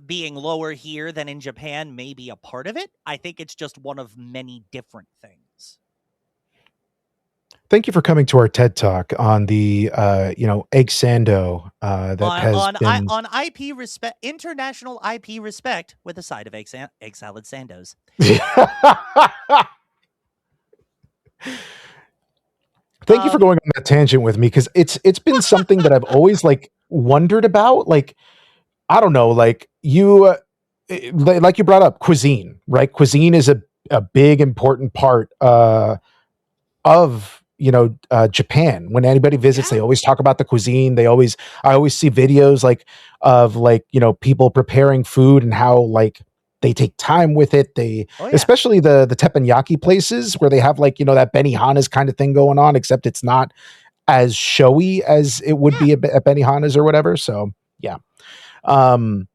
being lower here than in Japan may be a part of it. I think it's just one of many different things. Thank you for coming to our TED Talk on the, egg sando that has been. On IP respect, international IP respect, with a side of egg salad sandos. Thank you for going on that tangent with me because it's been something that I've always like wondered about. Like, I don't know, like like you brought up cuisine, right? Cuisine is a big important part of Japan. When anybody visits, Yeah. they always talk about the cuisine. I always see videos like of like people preparing food and how like they take time with it. They Oh yeah. especially the teppanyaki places where they have like that Benihana's kind of thing going on, except it's not as showy as it would Yeah. be at Benihana's or whatever. So yeah. Um,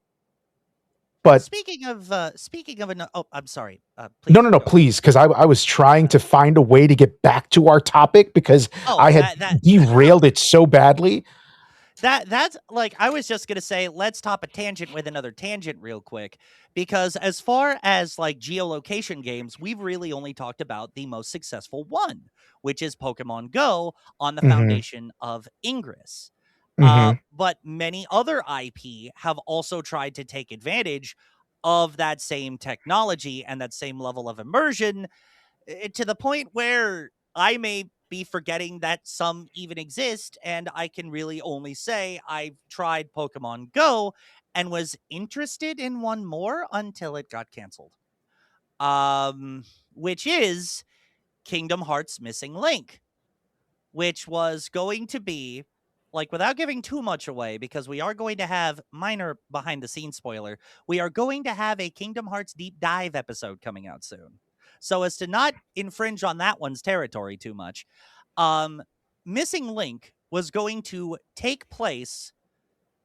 but Speaking of an, oh, I'm sorry. no, Please no, no, go ahead. please, because I was trying to find a way to get back to our topic because Oh, I had derailed it so badly. that's like, I was just gonna say, let's top a tangent with another tangent real quick, because as far as like geolocation games, we've really only talked about the most successful one, which is Pokemon Go on the Hmm. foundation of Ingress. Hmm. But many other IP have also tried to take advantage of that same technology and that same level of immersion, to the point where I may be forgetting that some even exist. And I can really only say I've tried Pokemon Go and was interested in one more until it got canceled. Which is Kingdom Hearts Missing Link, which was going to be, like, without giving too much away, because we are going to have minor behind the scenes spoiler, we are going to have a Kingdom Hearts deep dive episode coming out soon. So as to not infringe on that one's territory too much, um, Missing Link was going to take place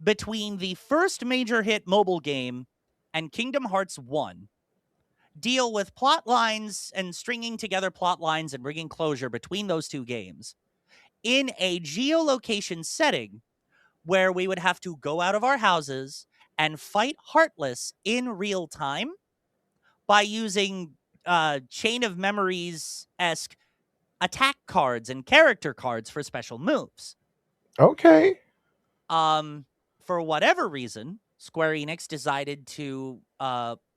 between the first major hit mobile game and Kingdom Hearts 1, deal with plot lines and stringing together plot lines and bringing closure between those two games in a geolocation setting where we would have to go out of our houses and fight Heartless in real time by using chain of memories esque attack cards and character cards for special moves. Okay. Um, for whatever reason, Square Enix decided to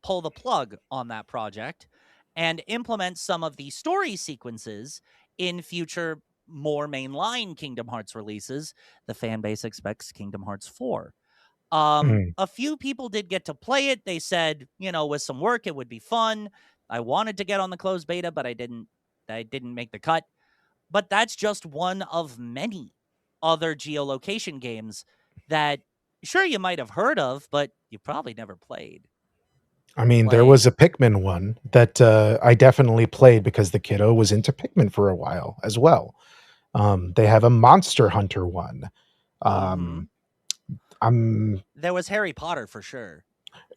pull the plug on that project and implement some of the story sequences in future, more mainline Kingdom Hearts releases. The fan base expects Kingdom Hearts 4. Mhm. A few people did get to play it. They said, with some work, it would be fun. I wanted to get on the closed beta, but I didn't. I didn't make the cut. But that's just one of many other geolocation games that, sure, you might have heard of, but you probably never played. I mean, there Like, was a Pikmin one that I definitely played because the kiddo was into Pikmin for a while as well. They have a Monster Hunter one. mm-hmm. Um, I'm There was Harry Potter for sure.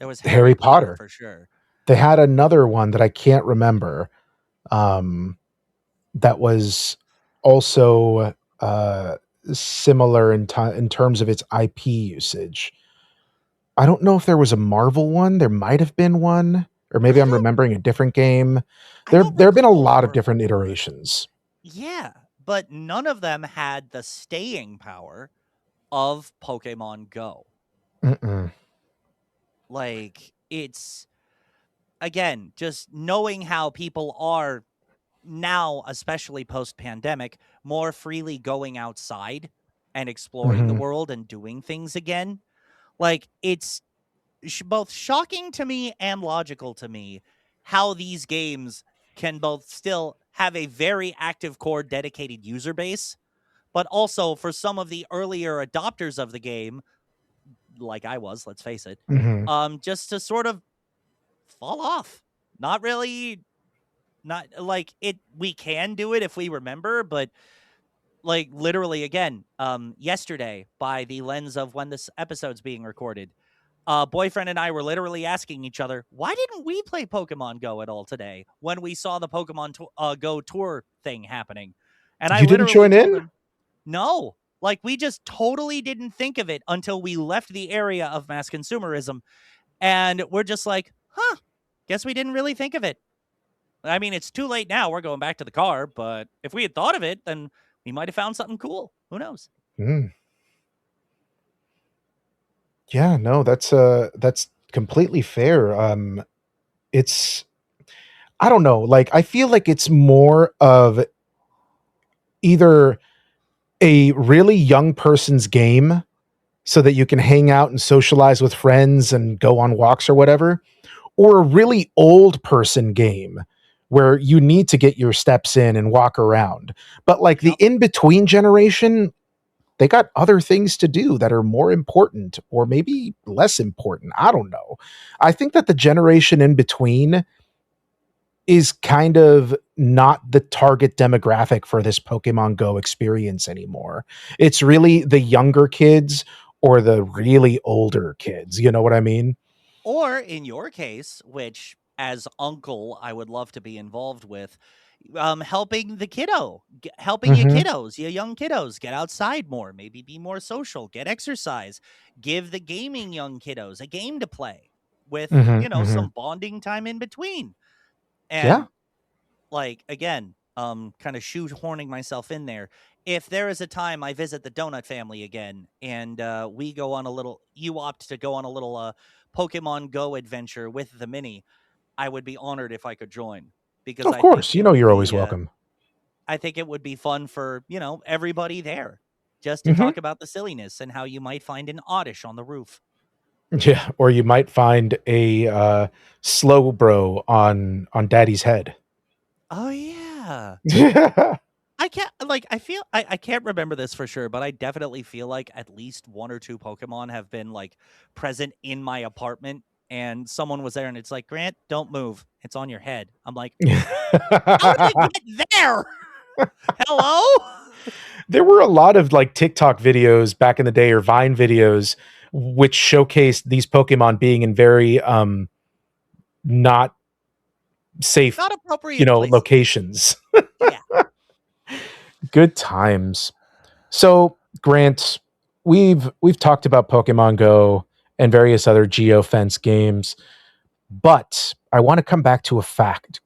There was Harry Harry Potter Potter. for sure. They had another one that I can't remember. That was also similar in terms of its IP usage. I don't know if there was a Marvel one. There might have been one, or maybe I I'm don't remembering a different game. I don't There have been a recall a lot of Marvel different one. iterations. Yeah, but none of them had the staying power of Pokemon Go. Mm-mm. Like, it's, again, just knowing how people are now, especially post pandemic, more freely going outside and exploring the Mhm. world and doing things again. Like, it's both shocking to me and logical to me how these games can both still have a very active core dedicated user base, but also for some of the earlier adopters of the game, like I was, let's face it, Mhm. just to sort of fall off. Not really, not like it. We can do it if we remember, but like, literally, again, yesterday, by the lens of when this episode's being recorded, boyfriend and I were literally asking each other, why didn't we play Pokemon Go at all today when we saw the Go tour thing happening? And I You didn't literally join told in? him, no. Like, we just totally didn't think of it until we left the area of mass consumerism. And we're just like, huh, guess we didn't really think of it. I mean, it's too late now. We're going back to the car, but if we had thought of it, then we might have found something cool. Who knows? Mm. Yeah, no, that's completely fair. It's I don't know, like I feel like it's more of either a really young person's game so that you can hang out and socialize with friends and go on walks or whatever, or a really old person game where you need to get your steps in and walk around. But like the Yep. in between generation, they got other things to do that are more important or maybe less important. I don't know. I think that the generation in between is kind of not the target demographic for this Pokemon Go experience anymore. It's really the younger kids or the really older kids. You know what I mean? Or in your case, which as uncle, I would love to be involved with, helping the kiddo, helping your Hmm. kiddos, your young kiddos, get outside more, maybe be more social, get exercise, give the gaming young kiddos a game to play with, Hmm. Hmm. some bonding time in between. Yeah. And like again, kind of shoehorning myself in there. If there is a time I visit the Donut family again, and we go on a little, you opt to go on a little Pokemon Go adventure with the mini, I would be honored if I could join because Of course. You know you're always welcome. I think it would be fun for everybody there, just to Hmm. talk about the silliness and how you might find an oddish on the roof. Yeah. Or you might find a slow bro on daddy's head. Oh yeah. Yeah. I can't like I feel I can't remember this for sure, but I definitely feel like at least one or two Pokemon have been like present in my apartment and someone was there and it's like, Grant, don't move. It's on your head. I'm like, how did it get there? Hello? There were a lot of like TikTok videos back in the day or Vine videos which showcased these Pokemon being in very not safe, Not appropriate places. locations. Yeah. Good times. So, Grant, we've talked about Pokemon Go and various other geofence games, but I want to come back to a fact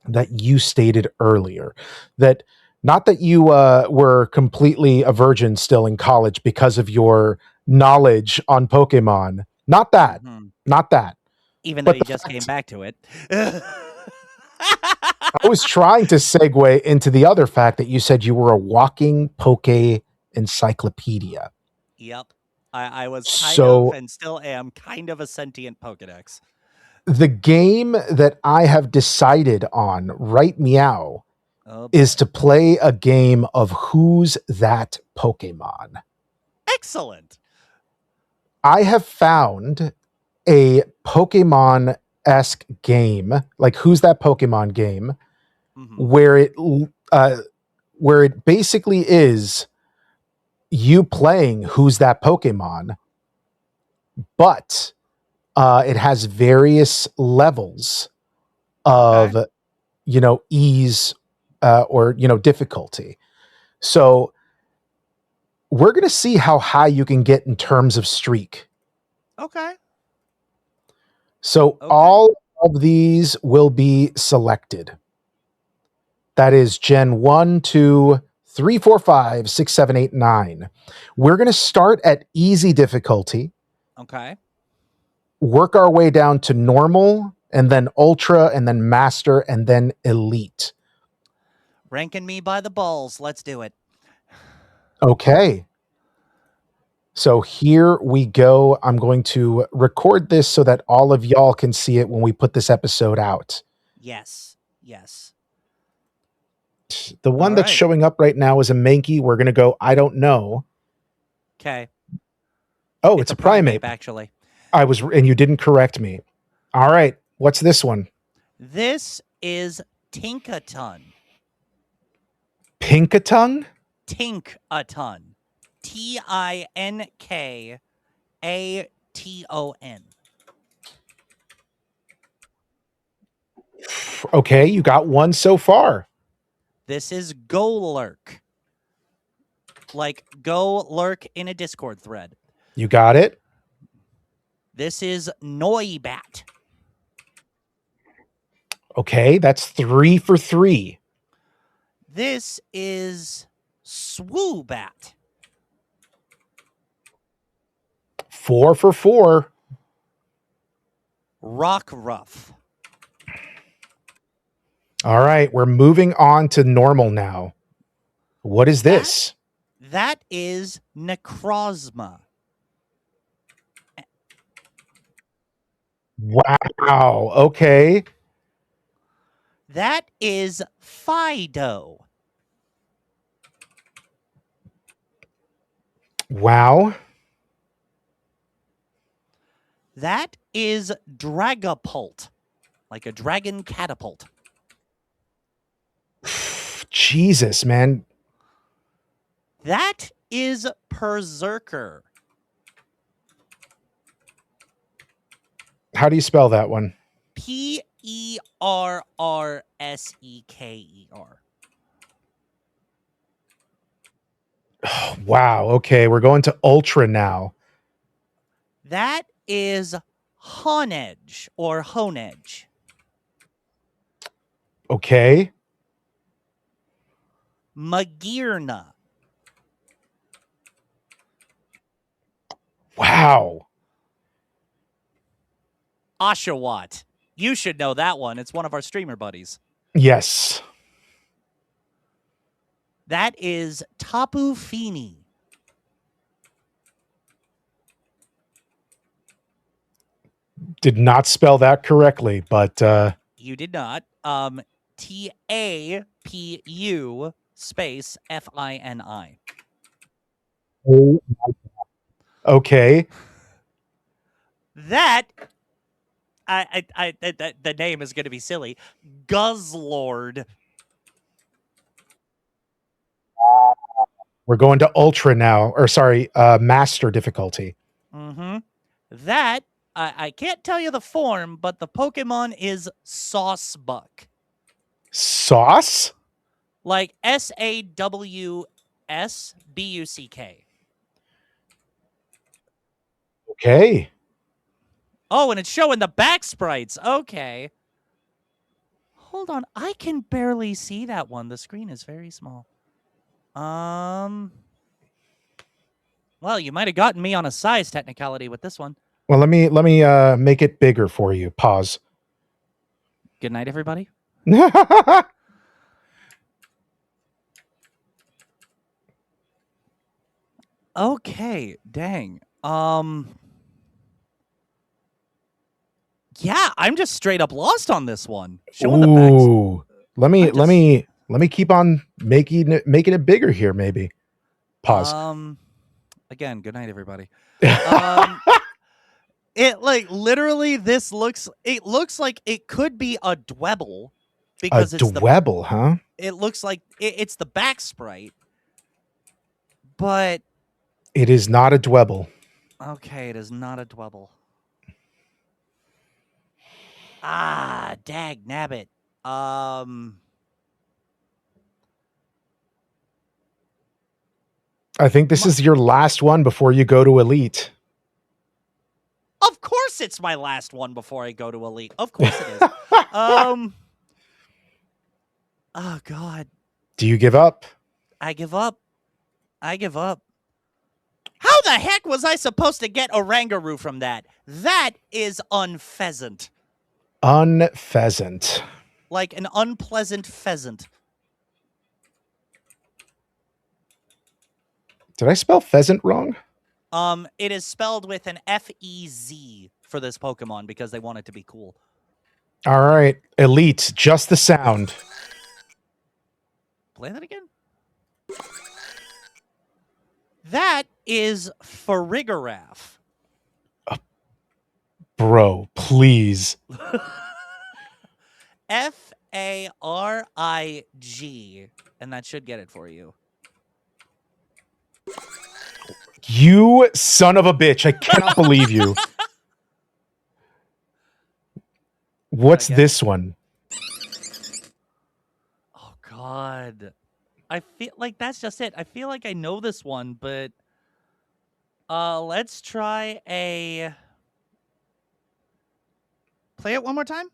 that you stated earlier that not that you were completely a virgin still in college because of your knowledge on Pokemon. Not that. Hmm. Not that. Even though But you the just came fact back to it. I was trying to segue into the other fact that you said you were a walking Poke encyclopedia. Yep. I was kind of So and still am kind of a sentient Pokedex. the game that I have decided on right meow Oh is boy. to play a game of Who's That Pokemon. Excellent. I have found a Pokemon esque game, like Who's That Pokemon game, Hmm. where it uh, where it basically is you playing Who's That Pokemon, but it has various levels Okay. of ease or difficulty. So we're going to see how high you can get in terms of streak. Okay. So Okay. all of these will be selected. That is Gen 1, 2, 3, 4, 5, 6, 7, 8, 9. We're going to start at easy difficulty, Okay. work our way down to normal, and then ultra, and then master, and then elite. Ranking me by the balls. Let's do it. Okay. So here we go. I'm going to record this so that all of y'all can see it when we put this episode out. Yes. Yes. The All one that's right. showing up right now is a Mankey. We're going to go, I don't know. Okay. Oh, It's it's a a primate, primate. actually. And you didn't correct me. All right. What's this one? This is Tinkaton. Pinkaton? Tinkaton. Tinkaton. Okay, you got one so far. This is Golurk. Like go lurk in a Discord thread. You got it. This is Noibat. Okay, that's 3 for 3. This is Swoobat. 4 for 4. Rockruff. All right, we're moving on to normal now. What is this? That is Necrozma. Wow. Okay. That is Fido. Wow. That is Dragapult, like a dragon catapult. Jesus, man. That is Berserker. How do you spell that one? Perrrseker. Oh, wow. Okay, we're going to Ultra now. That is Honedge or Honedge. Okay. Magearna. Wow. Oshawott. You should know that one. It's one of our streamer buddies. Yes. That is Tapu Fini. Did not spell that correctly, but You did not. TAPU space FINI. okay. That the name is going to be silly. Guzzlord. We're going to Ultra now, or sorry, Master difficulty. Mm-hmm. That I can't tell you the form, but the Pokemon is Saucebuck. Sauce? Like SAWSBUCK. Okay. Oh, and it's showing the back sprites. Okay. Hold on. I can barely see that one. The screen is very small. Well, you might have gotten me on a size technicality with this one. Well, let me make it bigger for you. Pause. Good night, everybody. Okay, dang. Yeah, I'm just straight up lost on this one. Showing the backs. Let me keep on making it bigger here, maybe. Pause. Again, good night, everybody. It like literally this looks like it could be a Dwebble because it's Dwebble, huh? It looks like it's the back sprite. But it is not a Dwebble. Okay, it is not a Dwebble. Ah, dag nabbit. I think this is your last one before you go to Elite. Of course it's my last one before I go to Elite. Of course it is. Oh, God. Do you give up? I give up. How the heck was I supposed to get Orangaroo from that? That is unpheasant. Unpheasant. Like an unpleasant pheasant. Did I spell pheasant wrong? It is spelled with an F-E-Z for this Pokemon because they want it to be cool. All right. Elite, just the sound. Play that again? That is Farigiraf. Bro, please. F-A-R-I-G. And that should get it for you. You son of a bitch. I cannot believe you. What's this one? Oh, God. I feel like that's just it. I feel like I know this one, but let's try a Play it one more time.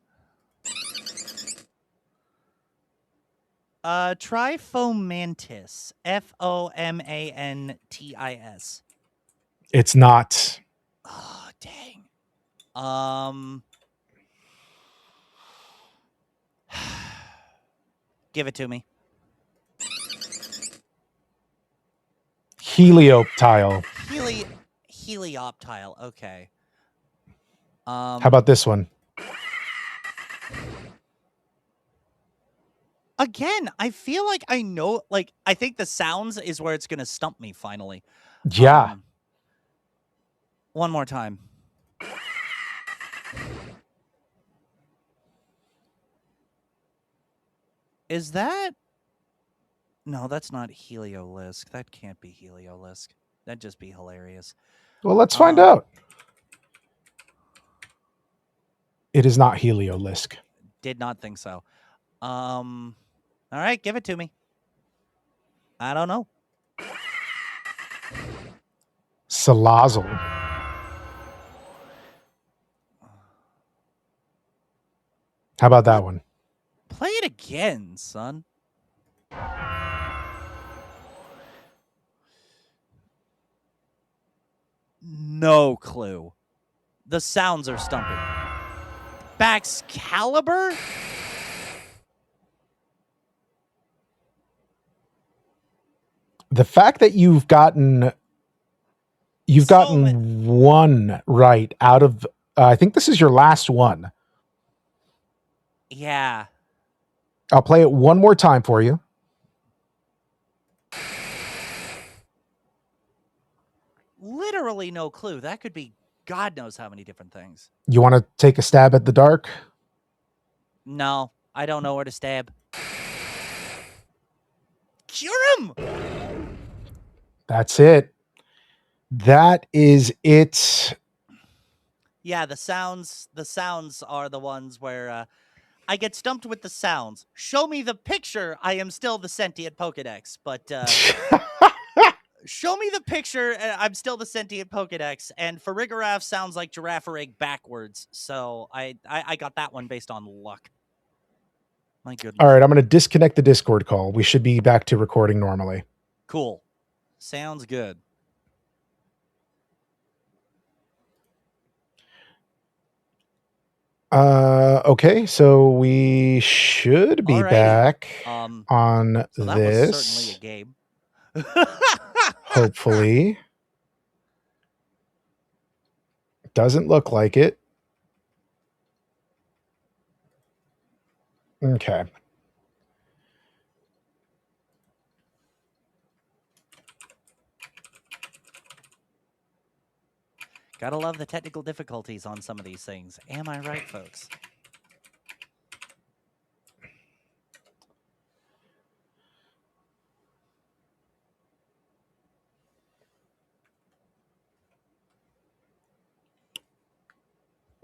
Try Fomantis. Fomantis. It's not. Oh, dang. Um, give it to me. Helioptile. Helioptile. Okay. How about this one? Again, I feel like I know. Like, I think the sounds is where it's gonna stump me finally. Yeah. One more time. Is that? No, that's not Heliolisk. That can't be Heliolisk. That'd just be hilarious. Well, let's find out. It is not Heliolisk. Did not think so. All right, give it to me. I don't know. Salazzle. How about that one? Play it again, son. No clue. The sounds are stumping. Baxcalibur? The fact that you've gotten one right out of I think this is your last one. Yeah. I'll play it one more time for you. Literally no clue. That could be God knows how many different things. You want to take a stab at the dark? No, I don't know where to stab. Cure him! That's it. That is it. Yeah, the sounds are the ones where I get stumped with the sounds. Show me the picture, I am still the sentient Pokedex, but show me the picture, I'm still the sentient Pokedex, and Farigiraf sounds like Girafarig backwards, so I got that one based on luck. My goodness. All right, I'm going to disconnect the Discord call. We should be back to recording normally. Cool. Sounds good. Okay, so we should be Alrighty. back So on that this. was certainly a game. Hopefully. Doesn't look like it. Okay. Gotta love the technical difficulties on some of these things. Am I right, folks?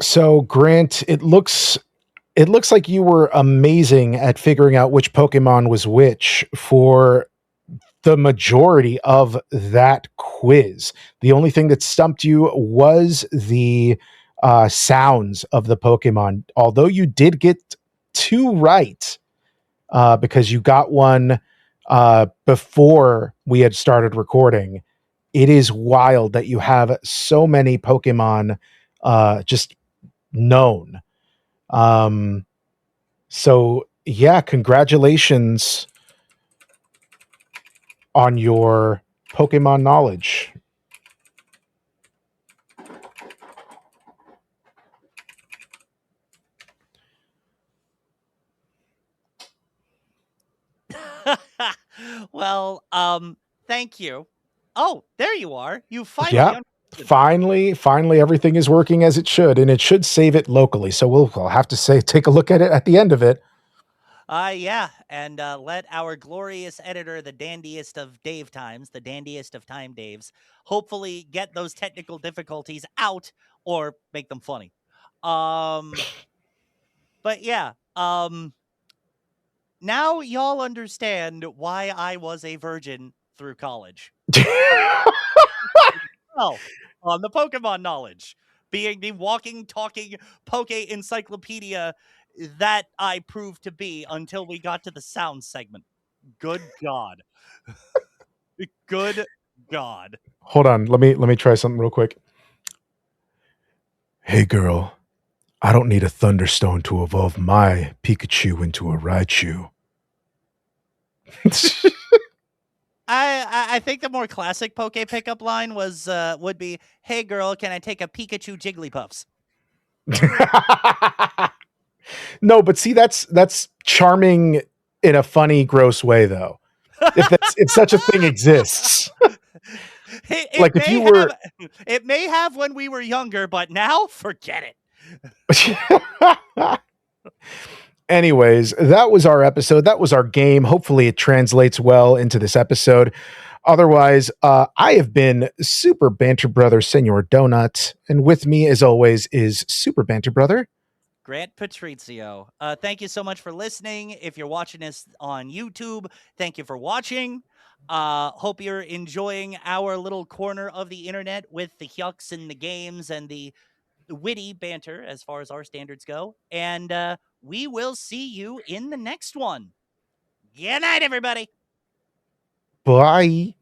So, Grant, it looks like you were amazing at figuring out which Pokemon was which for the majority of that quiz. The only thing that stumped you was the sounds of the Pokemon. Although you did get 2 right, because you got one before we had started recording. It is wild that you have so many Pokemon just known. So yeah, congratulations on your Pokemon knowledge. Well, thank you. Oh, there you are. You finally. Yeah. Finally, everything is working as it should, and it should save it locally. So we'll have to take a look at it at the end of it. Yeah, and let our glorious editor, the dandiest of Dave times, the dandiest of time Daves, hopefully get those technical difficulties out or make them funny. But yeah, now y'all understand why I was a virgin through college. Well, on the Pokemon knowledge. being the walking, talking Poke encyclopedia that I proved to be until we got to the sound segment. Good God. Good God. Hold on, let me try something real quick. Hey girl, I don't need a thunderstone to evolve my Pikachu into a Raichu. I think the more classic Poke pickup line was would be, "Hey girl, can I take a Pikachu Jigglypuffs?" No, but see, that's charming in a funny, gross way, though. If such a thing exists, It like if may you have were, it may have when we were younger, but now forget it. anyways, that was our episode. That was our game. Hopefully, it translates well into this episode. Otherwise, I have been Super Banter Brother Senor Donut, and with me, as always, is Super Banter Brother. Grant Patrizio. Thank you so much for listening. If you're watching us on YouTube, thank you for watching. Hope you're enjoying our little corner of the internet with the yucks and the games and the witty banter as far as our standards go. And we will see you in the next one. Good night, everybody. Bye.